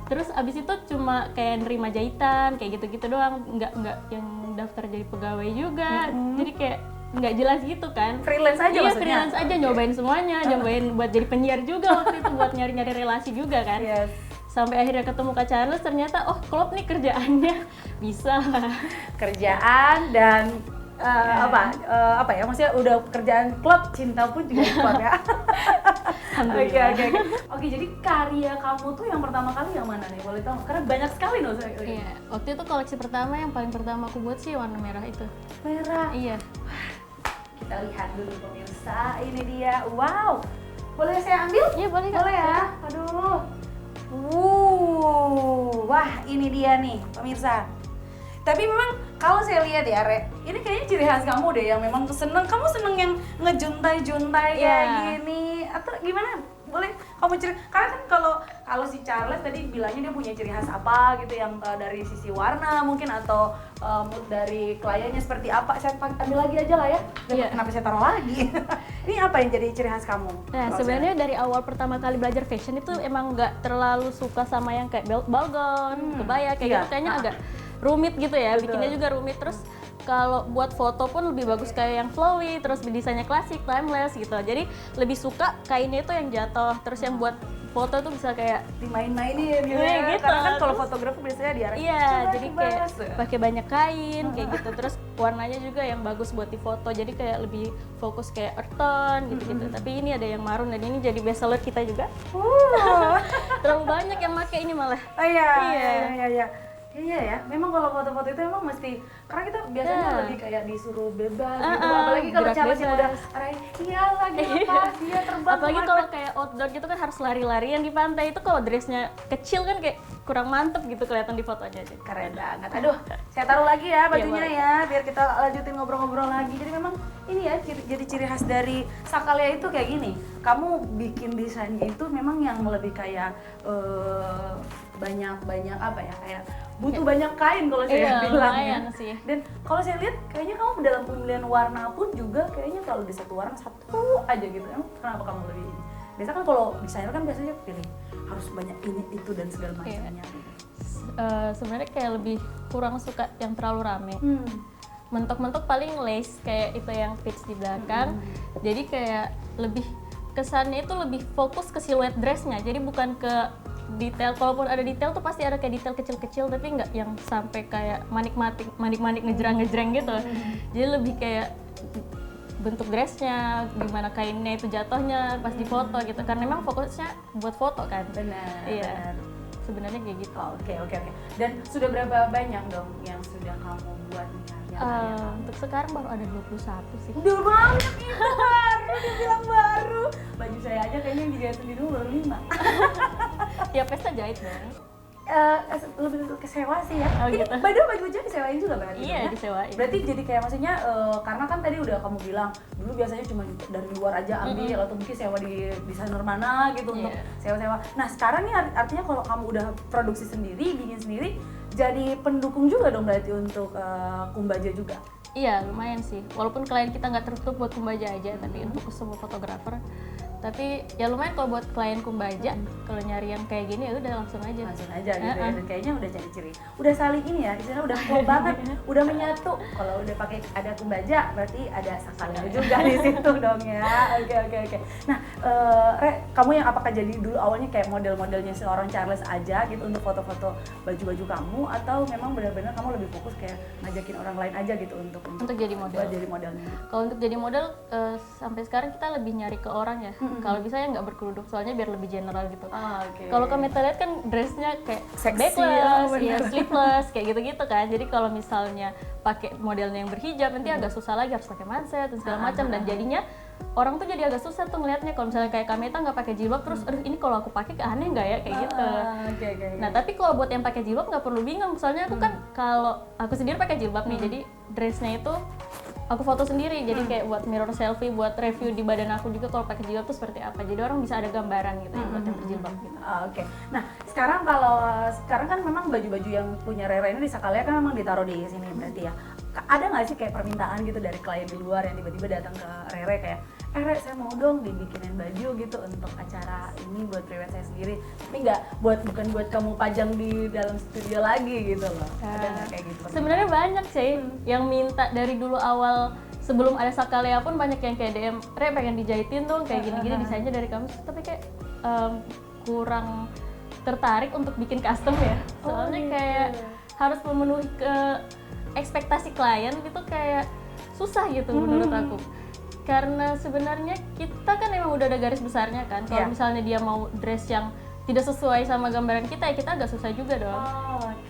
Terus abis itu cuma kayak nerima jahitan kayak gitu-gitu doang, nggak yang daftar jadi pegawai juga, jadi kayak nggak jelas gitu kan. Freelance aja maksudnya? Iya, freelance aja, nyobain semuanya, nyobain buat jadi penyiar juga waktu itu, buat nyari-nyari relasi juga kan. Yes. Sampai akhirnya ketemu Kak Charles, ternyata oh klop nih kerjaannya, bisa lah. Kerjaan dan apa ya, maksudnya udah kerjaan klub, cinta pun juga klub ya. Oke, jadi karya kamu tuh yang pertama kali yang mana nih, boleh tahu? Karena banyak sekali loh. Iya, waktu itu koleksi pertama yang paling pertama aku buat sih warna merah itu. Merah? Iya. Kita lihat dulu pemirsa, ini dia. Wow, boleh saya ambil? Iya boleh Kak. Boleh ya? Aduh. Wah ini dia nih pemirsa. Tapi memang kalau saya lihat ya Re, ini kayaknya ciri khas kamu deh yang memang kamu seneng yang ngejuntai-juntai kayak gini, atau gimana? Boleh kamu karena kan kalau si Charles tadi bilangnya dia punya ciri khas apa gitu, yang dari sisi warna mungkin, atau mood dari kliennya seperti apa. Saya ambil lagi aja lah ya. Kenapa saya taruh lagi? Ini apa yang jadi ciri khas kamu? Nah sebenarnya dari awal pertama kali belajar fashion itu emang nggak terlalu suka sama yang kayak balgon, kebaya kayak gitu, kayaknya agak rumit gitu ya. Betul. Bikinnya juga rumit. Terus kalau buat foto pun lebih bagus kayak yang flowy, terus desainnya klasik, timeless gitu. Jadi lebih suka kainnya itu yang jatuh, terus yang buat foto tuh bisa kayak dimain-mainin gitu ya. Gitu. Karena kan kalau fotografer biasanya diarahkan. Iya, jadi kayak pakai banyak kain kayak gitu. Terus warnanya juga yang bagus buat difoto. Jadi kayak lebih fokus kayak earth tone gitu-gitu. Tapi ini ada yang marun dan ini jadi best seller kita juga. Terlalu banyak yang pakai ini malah. Oh iya. Iya ya, memang kalau foto-foto itu emang mesti, karena kita biasanya lebih kayak disuruh bebas gitu, apalagi kalau Charles yang udah arahin, iya lagi lepas, dia terbang. Apalagi kalau kayak outdoor gitu kan harus lari-larian di pantai, itu kalau dressnya kecil kan kayak kurang mantep gitu kelihatan di fotonya aja. Keren banget. Aduh, saya taruh lagi ya bajunya ya, biar kita lanjutin ngobrol-ngobrol lagi. Jadi memang ini ya, jadi ciri khas dari Sakalia itu kayak gini. Kamu bikin desainnya itu memang yang lebih kayak banyak apa ya, kayak butuh banyak kain kalau saya bilang ya. Sih. Dan kalau saya lihat kayaknya kamu dalam pemilihan warna pun juga kayaknya kalau di satu warna satu aja gitu. Emang kenapa kamu lebih ini? Biasa kan kalau desainer kan biasanya pilih harus banyak ini itu dan segala macamnya. Sebenarnya kayak lebih kurang suka yang terlalu rame. Mentok-mentok paling lace kayak itu yang fits di belakang. Jadi kayak lebih kesannya itu lebih fokus ke siluet dressnya. Jadi bukan ke detail, kalaupun ada detail tuh pasti ada kayak detail kecil-kecil, tapi nggak yang sampai kayak manik-manik ngejreng-ngejreng gitu. Jadi lebih kayak bentuk dressnya, gimana kainnya itu jatuhnya pas di foto gitu, karena memang fokusnya buat foto kan. Benar. Iya. Sebenarnya kayak gitu. Oke. Dan sudah berapa banyak dong yang sudah kamu buat nih? Untuk sekarang baru ada 21 sih. Udah banyak itu baru, dia bilang baru. Baju saya aja kayaknya yang dijahitin di dulu baru 5. Ya pesta jahit dong. Lebih kesewa sih ya. Oh, gitu. By the way, baju-bajunya disewain juga berarti? Iya, ya? disewain. Berarti jadi kayak maksudnya, karena kan tadi udah kamu bilang dulu biasanya cuma dari luar aja ambil, atau mungkin sewa di desainer mana gitu untuk sewa-sewa. Nah sekarang nih artinya kalau kamu udah produksi sendiri, bikin sendiri, jadi pendukung juga dong berarti untuk Kumbaja juga? Iya, lumayan sih. Walaupun klien kita nggak tertutup buat Kumbaja aja, tapi untuk semua fotografer. Tapi ya lumayan kalau buat klien Kumbaja, kalau nyari yang kayak gini ya udah langsung aja gitu ya. Dan kayaknya udah jadi ciri, udah saling ini ya, istilahnya udah klop banget, udah menyatu. Kalau udah pakai ada Kumbaja berarti ada Sakalia juga di situ dong ya. Oke. Nah, Re, kamu yang apakah jadi dulu awalnya kayak model-modelnya seorang Charles aja gitu untuk foto-foto baju-baju kamu, atau memang benar-benar kamu lebih fokus kayak ngajakin orang lain aja gitu untuk jadi model? Jadi modelnya. Kalau untuk jadi model sampai sekarang kita lebih nyari ke orang ya. Kalau bisa ya nggak berkerudung, soalnya biar lebih general gitu. Oke. Kalau kami lihat kan dressnya kayak Seksi, backless, bener. ya sleeveless, kayak gitu-gitu kan. Jadi kalau misalnya pakai modelnya yang berhijab nanti agak susah lagi, harus pakai manset dan segala macam, dan jadinya orang tuh jadi agak susah tuh ngelihatnya. Kalau misalnya kayak Kameta nggak pakai jilbab terus, aduh ini kalau aku pakai aneh nggak ya, kayak gitu. Oke. Nah tapi kalau buat yang pakai jilbab nggak perlu bingung, soalnya aku kan kalau aku sendiri pakai jilbab nih, jadi dressnya itu aku foto sendiri, jadi kayak buat mirror selfie, buat review di badan aku juga kalau pakai jilbab tuh seperti apa, jadi orang bisa ada gambaran gitu ya buat yang berjilbab gitu. Oke. Nah, sekarang kan memang baju-baju yang punya Rere ini di Sakalia kan memang ditaruh di sini berarti ya. Ada nggak sih kayak permintaan gitu dari klien di luar yang tiba-tiba datang ke Rere kayak, Rere saya mau dong dibikinin baju gitu untuk acara ini buat private saya sendiri, tapi bukan buat kamu pajang di dalam studio lagi gitu loh. Ada nggak kayak gitu? Sebenarnya banyak sih yang minta dari dulu awal, sebelum ada Sakalia pun banyak yang kayak DM, Re pengen dijahitin dong kayak gini-gini desainnya dari kamu, tapi kayak kurang tertarik untuk bikin custom ya, soalnya kayak harus memenuhi ke ekspektasi klien gitu, kayak susah gitu menurut aku. Karena sebenarnya kita kan emang udah ada garis besarnya kan, kalau misalnya dia mau dress yang tidak sesuai sama gambaran kita ya kita agak susah juga dong.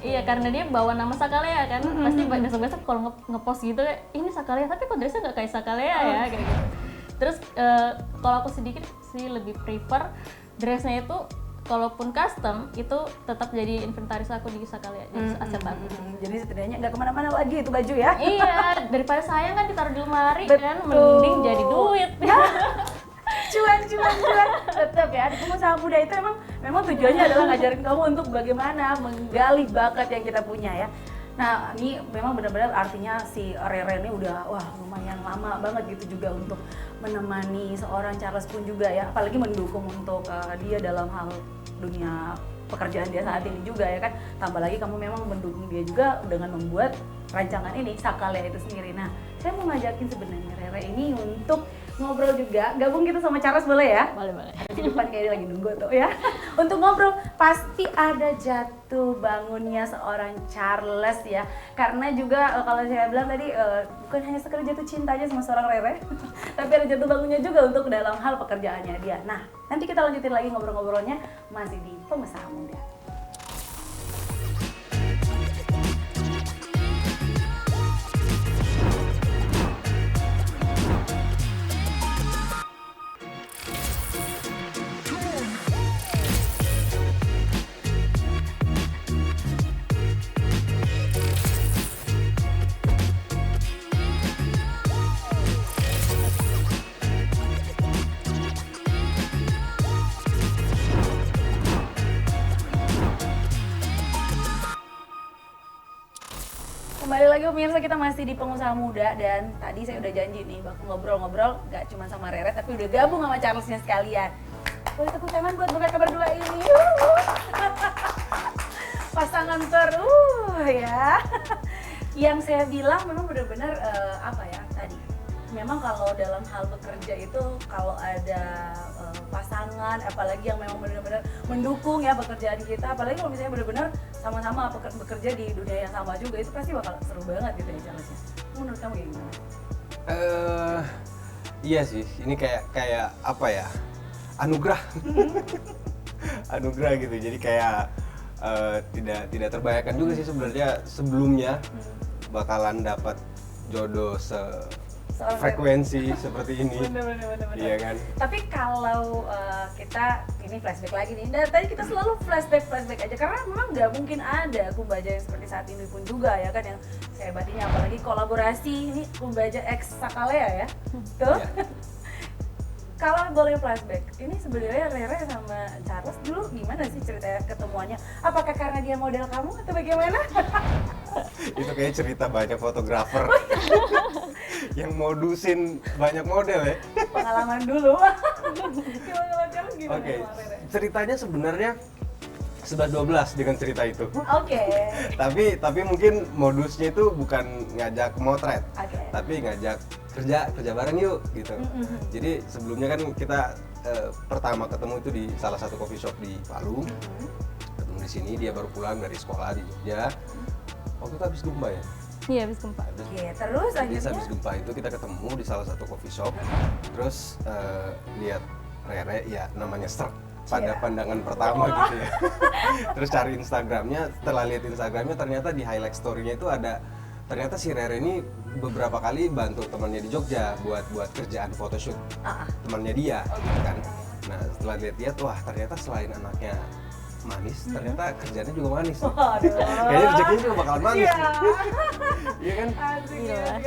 Iya, karena dia bawa nama Sakalia kan, pasti besok-besok kalau ngepost gitu ini Sakalia tapi kok dressnya nggak kayak Sakalia ya, kayak gitu. Terus kalau aku sedikit sih lebih prefer dressnya itu kalaupun custom itu tetap jadi inventaris aku di Sakalia, jadi aset aku. Jadi setidaknya nggak kemana-mana lagi itu baju ya? Iya, daripada sayang kan ditaruh di lemari kan, mending jadi duit. cuan tetap ya. Di Pengusaha Muda itu memang tujuannya adalah ngajarin kamu untuk bagaimana menggali bakat yang kita punya ya. Nah, ini memang benar-benar artinya si Rere ini udah lumayan lama banget gitu juga untuk menemani seorang Charles pun juga ya, apalagi mendukung untuk dia dalam hal dunia pekerjaan dia saat ini juga ya kan. Tambah lagi kamu memang mendukung dia juga dengan membuat rancangan ini Sakalia itu sendiri. Nah, saya mau ngajakin sebenarnya Rere ini untuk ngobrol juga, gabung gitu sama Charles boleh ya? Boleh. Ada di depan kayak dia lagi nunggu tuh ya. Untuk ngobrol pasti ada jatuh bangunnya seorang Charles ya. Karena juga kalau saya bilang tadi bukan hanya sekedar jatuh cinta aja sama seorang Rere, tapi ada jatuh bangunnya juga untuk dalam hal pekerjaannya dia. Nah, nanti kita lanjutin lagi ngobrol-ngobrolnya masih di Pengusaha Muda. Kembali lagi pemirsa, kita masih di Pengusaha Muda dan tadi saya udah janji nih bakal ngobrol-ngobrol gak cuma sama Rere tapi udah gabung sama Charlesnya sekalian. Boleh tepuk tangan buat mereka berdua ini. Pasangan ya. Yang saya bilang memang benar-benar tadi. Memang kalau dalam hal bekerja itu kalau ada pasangan, apalagi yang memang benar-benar mendukung ya pekerjaan kita, apalagi kalau misalnya benar-benar sama-sama bekerja di dunia yang sama juga, itu pasti bakal seru banget gitu ya Charles. Menurut kamu gimana? Iya sih, ini kayak apa ya? Anugerah. Anugerah gitu. Jadi kayak tidak terbayangkan juga sih sebenarnya sebelumnya bakalan dapat jodoh frekuensi seperti ini. Bener. Iya kan? Tapi kalau kita ini flashback lagi nih, dari tadi kita selalu flashback aja karena memang nggak mungkin ada Kumbaja yang seperti saat ini pun juga ya kan, yang saya batinya apalagi kolaborasi ini Kumbaja X Sakalia ya, tuh. Yeah. Kalau boleh flashback, ini sebenarnya Rere sama Charles dulu gimana sih ceritanya ketemuannya? Apakah karena dia model kamu atau bagaimana? Itu kayak cerita banyak fotografer yang modusin banyak model ya. Pengalaman dulu. Gimana Oke, ceritanya sebenarnya 11-12 dengan cerita itu. Oke. Tapi mungkin modusnya itu bukan ngajak motret, tapi ngajak kerja bareng yuk gitu. Jadi sebelumnya kan kita pertama ketemu itu di salah satu coffee shop di Palu. Ketemu di sini, dia baru pulang dari sekolah di Jogja. Waktu itu habis gempa ya? Iya, habis gempa. Terus akhirnya? Habis gempa itu kita ketemu di salah satu coffee shop. Terus lihat Rere, ya namanya serk pada pandangan pertama gitu ya. Terus cari Instagramnya, setelah lihat Instagramnya ternyata di highlight story-nya itu ada, ternyata si Rere ini beberapa kali bantu temannya di Jogja buat kerjaan photoshoot temannya dia gitu kan. Nah setelah lihat wah ternyata selain anaknya manis, ternyata kerjanya juga manis. Kayaknya rezekinya juga bakalan manis. Iya kan?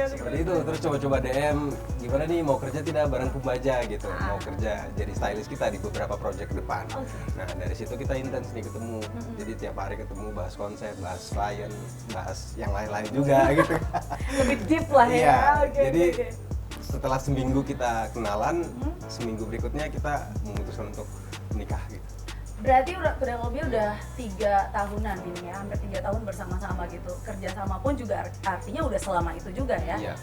Seperti itu. Terus coba-coba DM, gimana nih mau kerja tidak bareng Kumbaja gitu. Mau kerja jadi stylist kita di beberapa project ke depan. Nah dari situ kita intens nih ketemu. Jadi tiap hari ketemu, bahas konsep, bahas klien, bahas yang lain-lain juga gitu. Lebih deep lah ya. Iya. Jadi setelah seminggu kita kenalan, seminggu berikutnya kita memutuskan untuk menikah gitu. Berarti kurang lebih udah 3 tahunan ini ya, hampir 3 tahun bersama-sama gitu. Kerjasama pun juga artinya udah selama itu juga ya. Iya.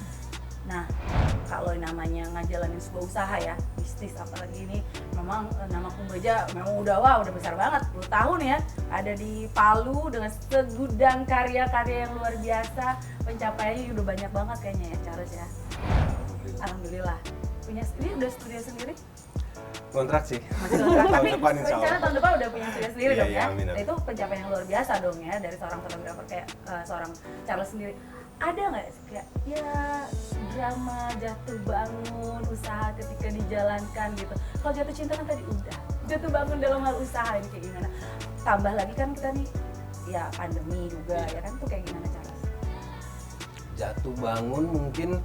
Nah, kalau namanya ngajalanin sebuah usaha ya, bisnis apalagi ini, memang nama Kumbaja memang udah besar banget, 10 tahun ya. Ada di Palu dengan segudang karya-karya yang luar biasa, pencapaiannya udah banyak banget kayaknya ya Charles ya. Alhamdulillah. Ini udah studio sendiri? Kontrak sih. Masih kontrak, tapi depan insya rencana Allah. tahun depan udah punya studio sendiri Iya, dong ya. amin. Nah, itu pencapaian yang luar biasa dong ya dari seorang fotografer kayak seorang Charles sendiri. Ada nggak kayak ya drama jatuh bangun usaha ketika dijalankan gitu? Kalau jatuh cinta kan tadi udah, jatuh bangun dalam hal usaha ini kayak gimana? Tambah lagi kan kita nih ya pandemi juga ya kan, tuh kayak gimana Charles? Jatuh bangun mungkin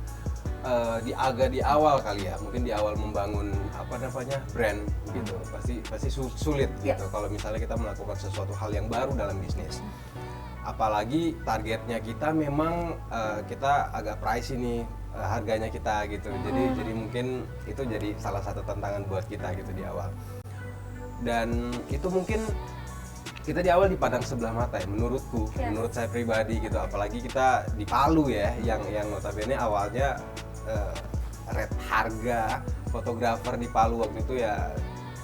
di awal kali ya, mungkin di awal membangun apa namanya brand gitu pasti sulit gitu kalau misalnya kita melakukan sesuatu hal yang baru dalam bisnis, apalagi targetnya kita memang kita agak pricey nih harganya kita gitu, jadi mungkin itu jadi salah satu tantangan buat kita gitu di awal, dan itu mungkin kita di awal dipandang sebelah mata ya menurutku, menurut saya pribadi gitu, apalagi kita di Palu ya yang notabene awalnya rate harga fotografer di Palu waktu itu ya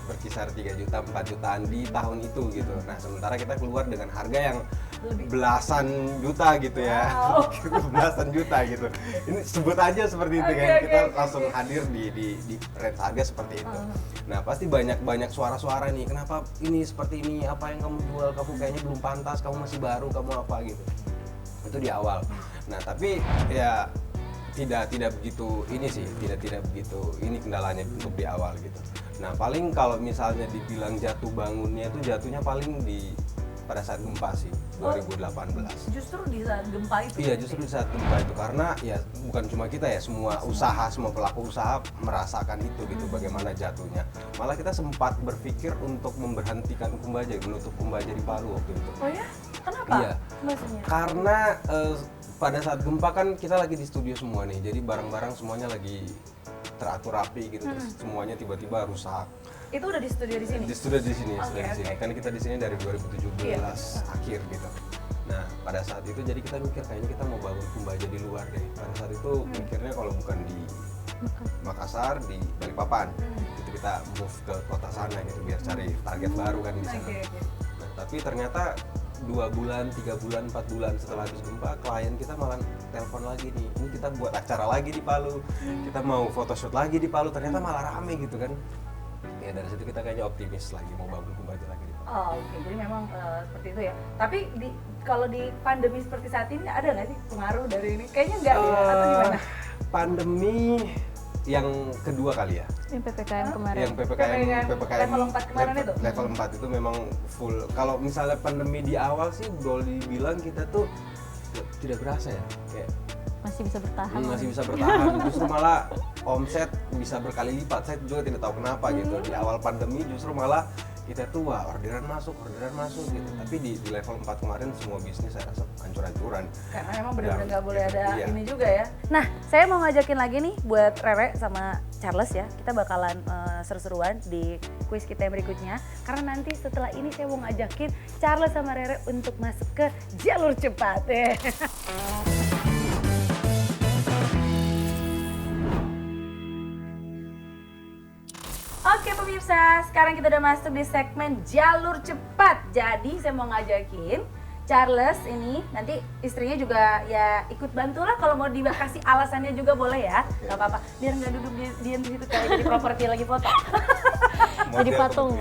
berkisar 3 juta, 4 jutaan di tahun itu gitu. Nah sementara kita keluar dengan harga yang belasan juta gitu ya. Belasan juta gitu. Ini sebut aja seperti itu kan, kita langsung hadir di rate harga seperti itu. Nah pasti banyak suara-suara nih, kenapa ini seperti ini, apa yang kamu jual, kamu kayaknya belum pantas, kamu masih baru, kamu apa gitu. Itu di awal. Nah tapi ya tidak begitu ini sih, tidak begitu ini kendalanya untuk di awal gitu. Nah paling kalau misalnya dibilang jatuh bangunnya itu jatuhnya paling pada saat gempa sih, 2018. Justru di saat gempa itu? Iya justru di saat gempa itu, karena ya bukan cuma kita ya, semua pelaku usaha merasakan itu gitu, bagaimana jatuhnya. Malah kita sempat berpikir untuk memberhentikan Kumbaja, menutup Kumbaja di Palu waktu itu. Oh ya? Kenapa? Iya. Maksudnya? Karena pada saat gempa kan kita lagi di studio semua nih, jadi barang-barang semuanya lagi teratur rapi gitu, terus semuanya tiba-tiba rusak. Itu udah di studio di sini? Di studio di sini, kan kita di sini dari 2017 akhir gitu. Nah pada saat itu jadi kita mikir kayaknya kita mau bangun Kumbaja di luar deh. Pada saat itu mikirnya kalau bukan di Makassar, di Balikpapan, gitu kita move ke kota sana gitu biar cari target baru kan di sana. Nah tapi ternyata 2 bulan, 3 bulan, 4 bulan setelah habis gempa, klien kita malah telepon lagi nih, ini kita buat acara lagi di Palu, kita mau photoshoot lagi di Palu, ternyata malah rame gitu kan. Ya dari situ kita kayaknya optimis lagi mau bangun Kumbaja lagi di Palu. Oh oke, jadi memang seperti itu ya. Tapi kalau di pandemi seperti saat ini ada nggak sih pengaruh dari ini? Kayaknya nggak ya, atau gimana? Pandemi yang kedua kali ya. Yang PPKM kemarin. Yang PPKM level 4 kemarin itu? Level 4 itu memang full. Kalau misalnya pandemi di awal sih boleh dibilang kita tuh tidak berasa ya. Kayak masih bisa bertahan. Masih bisa bertahan. Justru malah omset bisa berkali lipat. Saya juga tidak tahu kenapa gitu. Di awal pandemi justru malah kita tuh wah orderan masuk gitu. Tapi di level 4 kemarin semua bisnis saya rasa hancur-hancuran. Karena memang benar-benar nggak boleh ada ini juga ya. Nah, saya mau ngajakin lagi nih buat Rere sama Charles ya. Kita bakalan seru-seruan di kuis kita yang berikutnya. Karena nanti setelah ini saya mau ngajakin Charles sama Rere untuk masuk ke jalur cepat ya. Oke pemirsa, sekarang kita udah masuk di segmen jalur cepat. Jadi saya mau ngajakin Charles ini, nanti istrinya juga ya ikut bantulah kalau mau dikasih alasannya juga boleh ya. Gak apa-apa, biar nggak duduk diam di situ kayak jadi properti lagi foto. Jadi patung.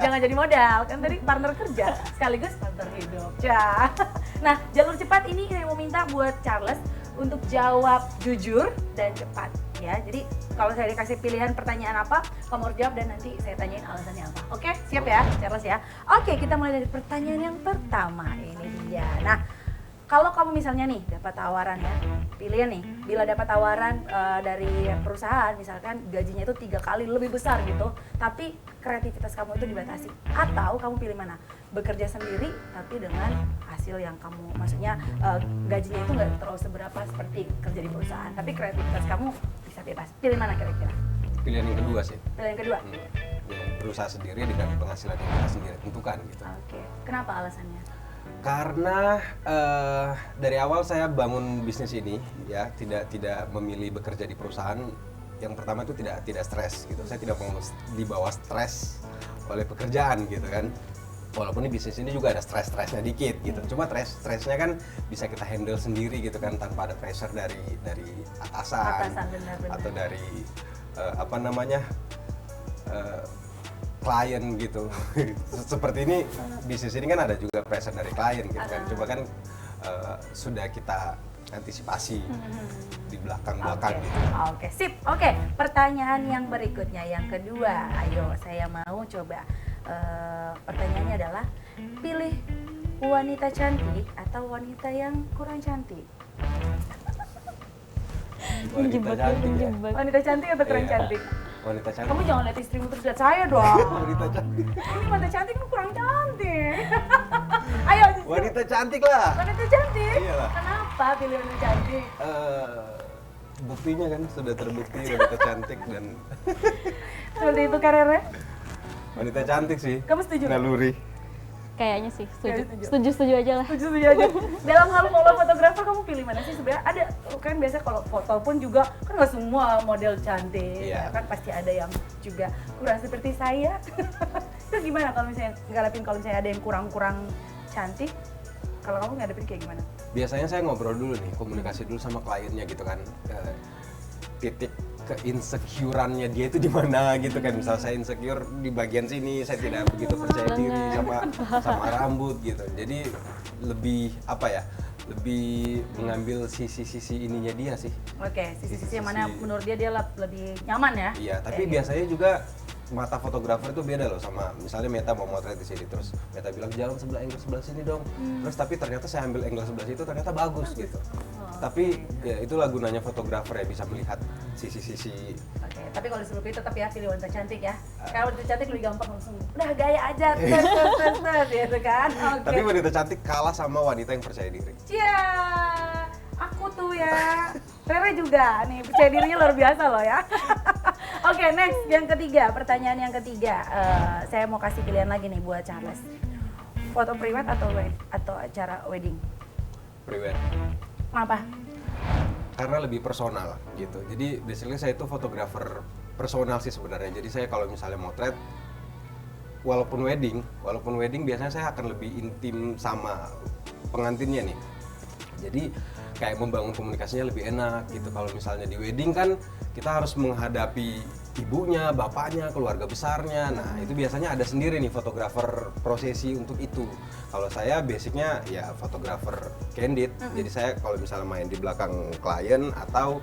Jangan jadi modal, kan tadi partner kerja sekaligus partner hidup. Ya. Nah, jalur cepat ini saya mau minta buat Charles untuk jawab jujur dan cepat ya. Jadi kalau saya dikasih pilihan pertanyaan apa, kamu harus jawab dan nanti saya tanyain alasannya apa. Oke, siap ya Charles ya. Oke, kita mulai dari pertanyaan yang pertama. Ini dia. Nah, kalau kamu misalnya nih dapat tawaran ya, pilihan nih, bila dapat tawaran dari perusahaan, misalkan gajinya itu 3 kali lebih besar gitu, tapi kreativitas kamu itu dibatasi. Atau kamu pilih mana? Bekerja sendiri tapi dengan hasil yang kamu, maksudnya gajinya itu nggak terlalu seberapa seperti kerja di perusahaan, tapi kreativitas kamu bisa bebas. Pilih mana kira-kira? Pilihan yang kedua sih. Pilihan yang kedua? Yang berusaha sendiri dengan penghasilan yang kita sendiri tentukan gitu. Oke, kenapa alasannya? Karena dari awal saya bangun bisnis ini ya tidak memilih bekerja di perusahaan. Yang pertama itu tidak stres gitu. Saya tidak mau dibawa stres oleh pekerjaan gitu kan. Walaupun di bisnis ini juga ada stresnya dikit gitu. Cuma stresnya kan bisa kita handle sendiri gitu kan tanpa ada pressure dari atasan benar. Atau dari apa namanya klien gitu. Seperti ini bisnis ini kan ada juga pressure dari klien gitu kan. Coba kan sudah kita antisipasi di belakang gitu. Oke, sip. Oke, pertanyaan yang berikutnya yang kedua. Ayo, saya mau coba. Pertanyaannya adalah pilih wanita cantik atau wanita yang kurang cantik? Wanita cantik ya. Wanita cantik atau kurang Iya. cantik? Wanita cantik. Kamu jangan lihat istrimu terus lihat saya dong. Wanita cantik. Ini wanita cantik kamu kurang cantik. Ayo, jujur. Wanita cantik lah. Wanita cantik? Iyalah. Kenapa pilih wanita cantik? Buktinya kan sudah terbukti wanita cantik dan Seperti itu karirnya? wanita cantik sih. Kamu setuju? Naluri. Kayaknya sih Kayaknya setuju aja lah. Setuju aja. Dalam hal follow fotografer kamu pilih mana sih sebenarnya? Ada kan biasa kalau foto pun juga kan nggak semua model cantik, Iya. kan pasti ada yang juga kurang seperti saya. Itu gimana kalau misalnya ngadepin kalau misalnya ada yang kurang cantik? Kalau kamu ngadepin kayak gimana? Biasanya saya ngobrol dulu nih, komunikasi dulu sama kliennya gitu kan. Titik keinsecurannya dia itu di mana gitu kan. Misal saya insecure di bagian sini, saya tidak begitu percaya diri sama rambut gitu. Jadi lebih apa ya? Lebih mengambil sisi-sisi ininya dia sih. Oke, sisi-sisi yang mana menurut dia lebih nyaman ya? Iya, tapi biasanya juga mata fotografer itu beda loh sama misalnya Meta mau motret di sini terus Meta bilang jangan angle sebelah sini dong. Terus tapi ternyata saya ambil angle sebelah situ ternyata bagus gitu. Tapi ya itulah gunanya fotografer ya bisa melihat sisi-sisi. Oke, tapi kalau disuruh pilih tetap ya pilih wanita cantik ya. Kalau wanita cantik lebih gampang langsung udah gaya aja tes gitu kan. Oke. Tapi wanita cantik kalah sama wanita yang percaya diri. Cia, aku tuh ya. Rere juga nih percaya dirinya luar biasa loh ya. Oke, next yang ketiga, pertanyaan yang ketiga. Saya mau kasih pilihan lagi nih buat Charles. Foto private atau acara wedding? Private. Kenapa? Karena lebih personal gitu. Jadi basically saya itu fotografer personal sih sebenarnya. Jadi saya kalau misalnya motret walaupun wedding biasanya saya akan lebih intim sama pengantinnya nih. Jadi kayak membangun komunikasinya lebih enak gitu. Kalau misalnya di wedding kan kita harus menghadapi ibunya, bapaknya, keluarga besarnya. Nah, itu biasanya ada sendiri nih fotografer prosesi untuk itu. Kalau saya basicnya ya fotografer candid. Jadi saya kalau misalnya main di belakang klien atau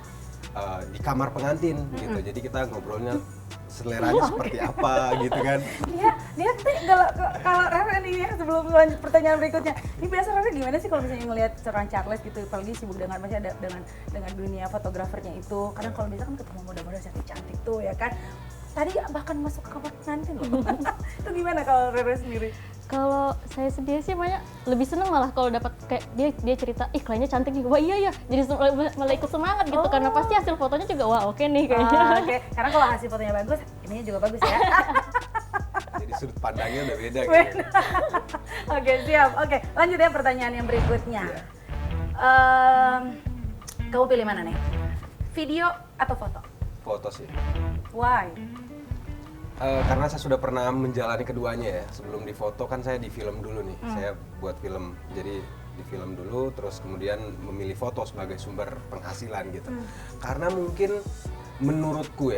di kamar pengantin gitu. Jadi kita ngobrolnya seleranya seperti apa gitu kan. Dia kalau Rere nih ya sebelum lanjut pertanyaan berikutnya. Ini biasa Rere gimana sih kalau misalnya ngelihat seorang Charles gitu, apalagi sibuk dengan masih ada dengan dunia fotografernya itu. Kadang kalau misalkan ketemu model-model cantik tuh ya kan. Tadi bahkan masuk ke kamar pengantin loh. Itu gimana kalau Rere sendiri? Kalau saya sendiri sih banyak lebih seneng malah kalau dapat kayak dia cerita, ih kliennya cantik nih, wah iya ya, jadi malah ikut semangat gitu karena pasti hasil fotonya juga wah oke nih kayaknya. Oke, karena kalau hasil fotonya bagus, ininya juga bagus ya. Jadi sudut pandangnya udah beda gitu. Oke, siap. Oke, lanjut ya pertanyaan yang berikutnya. Kamu pilih mana nih? Video atau foto? Foto sih. Why? Karena saya sudah pernah menjalani keduanya ya. Sebelum di foto kan saya di film dulu nih. Saya buat film. Jadi di film dulu terus kemudian memilih foto sebagai sumber penghasilan gitu. Karena mungkin menurutku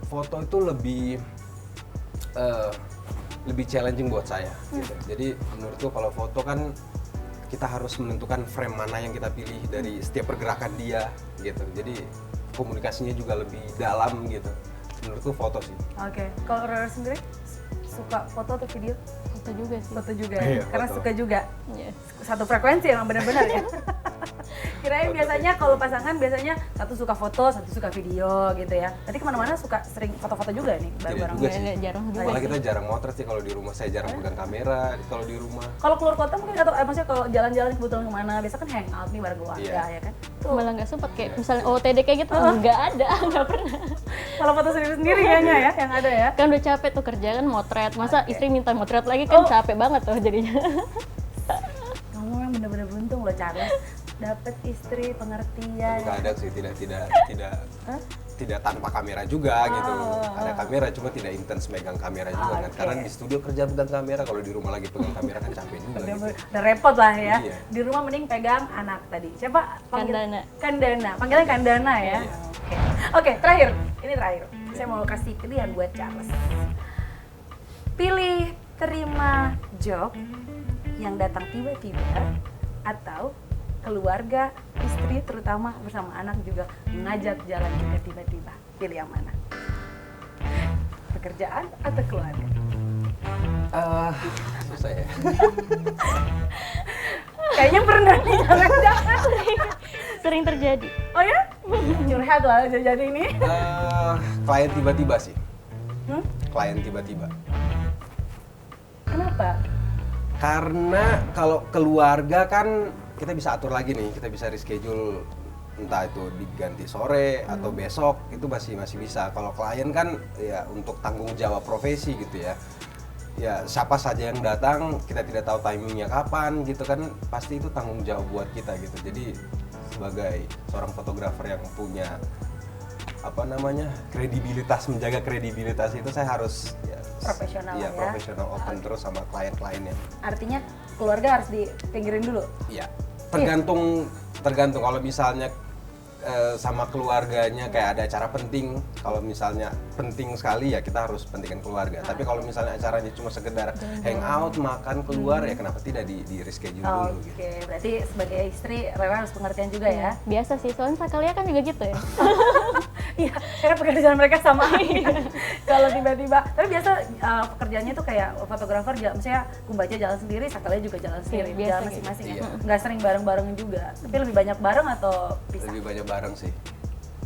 foto itu lebih lebih challenging buat saya. Gitu. Jadi menurutku kalau foto kan kita harus menentukan frame mana yang kita pilih dari setiap pergerakan dia gitu. Jadi komunikasinya juga lebih dalam gitu. Menurutku foto sih. Oke. Kalau Rara sendiri suka foto atau video? Foto juga sih. Foto juga Iya, ya? Karena foto. suka juga. Yes. Satu frekuensi emang benar-benar ya. Kirain biasanya kalau pasangan biasanya satu suka foto, satu suka video gitu ya. Nanti kemana-mana suka sering foto-foto juga nih bareng-bareng. juga sih. Jarang juga Malah sih. kita jarang motret sih kalau di rumah. Saya jarang pegang kamera kalau di rumah. Kalau keluar kota mungkin atau maksudnya kalau jalan-jalan kebetulan kemana, biasa kan hangout nih bareng keluarga Iya. ya kan. Malah nggak sempet kayak misalnya OOTD kayak gitu nggak ada, nggak pernah. Kalau foto sendiri kayaknya ya yang ada ya. Kan udah capek tuh kerja kan motret, masa istri minta motret lagi kan capek banget tuh jadinya. Kamu yang bener-bener beruntung loh Charles, dapet istri pengertian. Kadang sih tidak tanpa kamera juga gitu. Ada kamera cuma tidak intens megang kamera juga kan. Karena di studio kerja pegang kamera, kalau di rumah lagi pegang kamera kan capek juga gitu. Udah repot lah ya. Iya. Di rumah mending pegang anak tadi. Siapa? Kandana. Kandana. Panggilnya Kandana ya. Iya. Oke, terakhir. Ini terakhir. Saya mau kasih pilihan buat Charles. Pilih terima job yang datang tiba-tiba atau keluarga, istri terutama bersama anak juga mengajak jalan juga tiba-tiba. Pilih yang mana? Pekerjaan atau keluarga? Susah ya. Kayaknya pernah nih, jangan-jangan. Sering terjadi. Oh ya? Curhat lah jadi ini. Klien tiba-tiba sih. Hmm? Klien tiba-tiba. Kenapa? Karena kalau keluarga kan kita bisa atur lagi nih, kita bisa reschedule entah itu diganti sore atau besok, itu masih bisa. Kalau klien kan ya untuk tanggung jawab profesi gitu ya. Ya siapa saja yang datang, kita tidak tahu timingnya kapan gitu kan, pasti itu tanggung jawab buat kita gitu. Jadi sebagai seorang fotografer yang punya kredibilitas, menjaga kredibilitas itu saya harus Profesional ya. Profesional, open terus sama klien-kliennya. Artinya keluarga harus dipinggirin dulu. Iya, tergantung kalau misalnya sama keluarganya kayak ada acara penting, kalau misalnya penting sekali ya kita harus pentingkan keluarga. Tapi kalau misalnya acaranya cuma sekedar hangout, makan, keluar ya kenapa tidak di reschedule dulu gitu. Oke, berarti sebagai istri Rara harus pengertian juga ya. Biasa sih, soalnya kalian kan juga gitu ya. Iya, karena pekerjaan mereka sama. Kalau tiba-tiba, tapi biasa pekerjaannya tuh kayak fotografer, misalnya Kumbaja jalan sendiri, Sakalia juga jalan sendiri, biasa jalan gitu. masing-masing ya. Iya. Nggak sering bareng-bareng juga. Tapi lebih banyak bareng atau pisah? Lebih banyak bareng sih,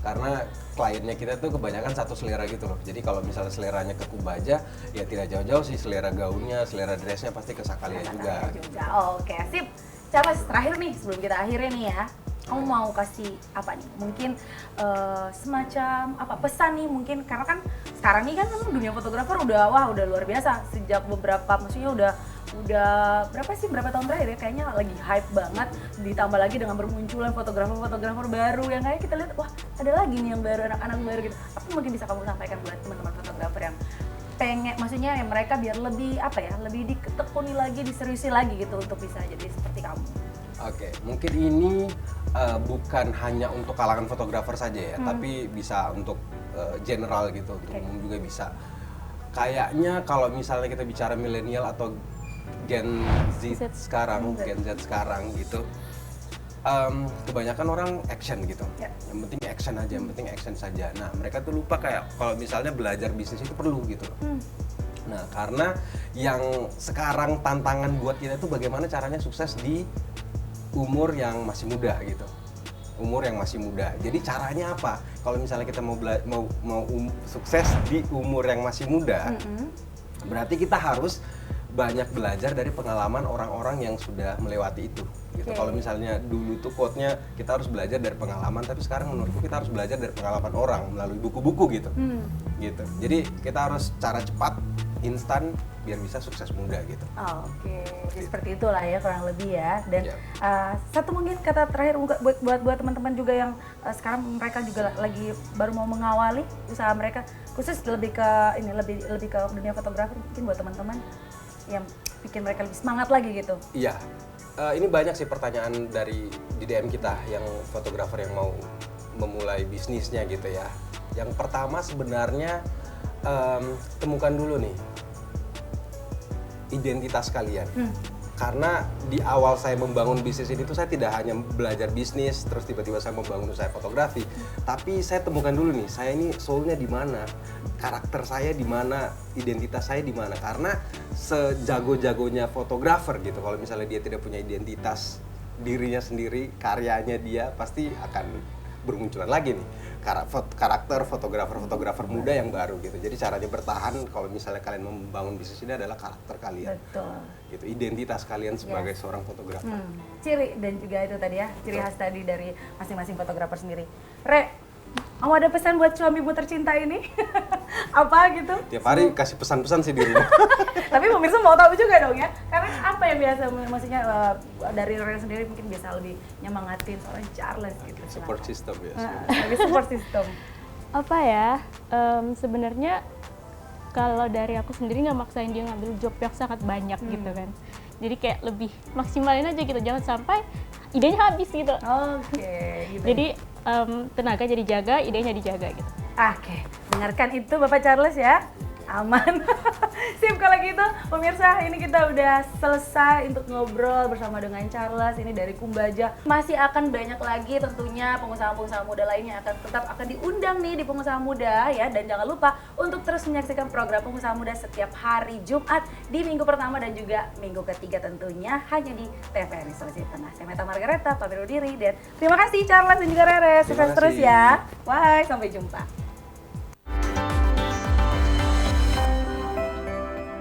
karena kliennya kita tuh kebanyakan satu selera gitu loh. Jadi kalau misalnya seleranya ke Kumbaja, ya tidak jauh-jauh sih selera gaunnya, selera dressnya pasti ke Sakalia juga. Oke, sip. Charles, terakhir nih sebelum kita akhiri nih ya. Kamu mau kasih apa nih? Mungkin semacam apa pesan nih mungkin, karena kan sekarang nih kan dunia fotografer udah luar biasa sejak maksudnya udah berapa tahun terakhir ya, kayaknya lagi hype banget, ditambah lagi dengan bermunculan fotografer baru yang kayak kita lihat wah ada lagi nih yang baru, anak-anak baru gitu. Apa mungkin bisa kamu sampaikan buat teman-teman fotografer yang pengen, maksudnya yang mereka biar lebih lebih ditekuni lagi, diseriusi lagi gitu untuk bisa jadi seperti kamu. Oke, mungkin ini bukan hanya untuk kalangan fotografer saja ya, tapi bisa untuk general gitu, untuk umum juga bisa. Kayaknya kalau misalnya kita bicara milenial atau Gen Z sekarang gitu, kebanyakan orang action gitu. Yang penting action saja. Nah, mereka tuh lupa kayak kalau misalnya belajar bisnis itu perlu gitu. Nah, karena yang sekarang tantangan buat kita tuh bagaimana caranya sukses di umur yang masih muda gitu. Jadi caranya apa? Kalau misalnya kita mau sukses di umur yang masih muda, berarti kita harus banyak belajar dari pengalaman orang-orang yang sudah melewati itu gitu. Kalau misalnya dulu tuh quote-nya kita harus belajar dari pengalaman, tapi sekarang menurutku kita harus belajar dari pengalaman orang melalui buku-buku gitu. Gitu. Jadi kita harus cara cepat, instan biar bisa sukses muda gitu. Oke, jadi seperti itulah ya kurang lebih ya. Dan satu mungkin kata terakhir buat teman-teman juga yang sekarang mereka juga lagi baru mau mengawali usaha mereka, khusus lebih ke dunia fotografi, mungkin buat teman-teman yang bikin mereka lebih semangat lagi gitu. Iya, ini banyak sih pertanyaan di DM kita yang fotografer yang mau memulai bisnisnya gitu ya. Yang pertama sebenarnya temukan dulu nih identitas kalian. Karena di awal saya membangun bisnis ini tuh saya tidak hanya belajar bisnis terus tiba-tiba saya membangun usaha fotografi, tapi saya temukan dulu nih, saya ini soulnya di mana, karakter saya di mana, identitas saya di mana. Karena sejago-jagonya fotografer gitu, kalau misalnya dia tidak punya identitas dirinya sendiri, karyanya dia pasti akan bermunculan lagi nih karakter fotografer muda yang baru gitu. Jadi caranya bertahan kalau misalnya kalian membangun bisnis ini adalah karakter kalian. Betul. Gitu, identitas kalian sebagai seorang fotografer. Ciri dan juga itu tadi ya, ciri khas tadi dari masing-masing fotografer sendiri. Re, kamu ada pesan buat suamimu tercinta ini? Apa gitu? Tiap hari kasih pesan-pesan sih di rumah. Tapi pemirsa mau tahu juga dong ya, karena apa yang biasa, maksudnya dari Re sendiri mungkin bisa lebih nyemangatin seorang Charles gitu. Support system ya. Lebih support system. Apa ya, sebenarnya kalau dari aku sendiri nggak maksain dia ngambil job yang sangat banyak gitu kan. Jadi kayak lebih maksimalin aja gitu, jangan sampai idenya habis gitu. Oke, gitu. Jadi tenaga jadi jaga, idenya dijaga gitu. Oke, dengarkan itu Bapak Charles ya. Aman. Sip kalau gitu, pemirsa, ini kita udah selesai untuk ngobrol bersama dengan Charles ini dari Kumbaja. Masih akan banyak lagi tentunya pengusaha-pengusaha muda lainnya akan diundang nih di Pengusaha Muda ya. Dan jangan lupa untuk terus menyaksikan program Pengusaha Muda setiap hari Jumat di minggu pertama dan juga minggu ketiga tentunya hanya di TVRI Sulawesi Tengah. Saya Meta Margareta, pamit undur diri dan terima kasih Charles dan juga Rere. Sukses terus ya. Bye, sampai jumpa.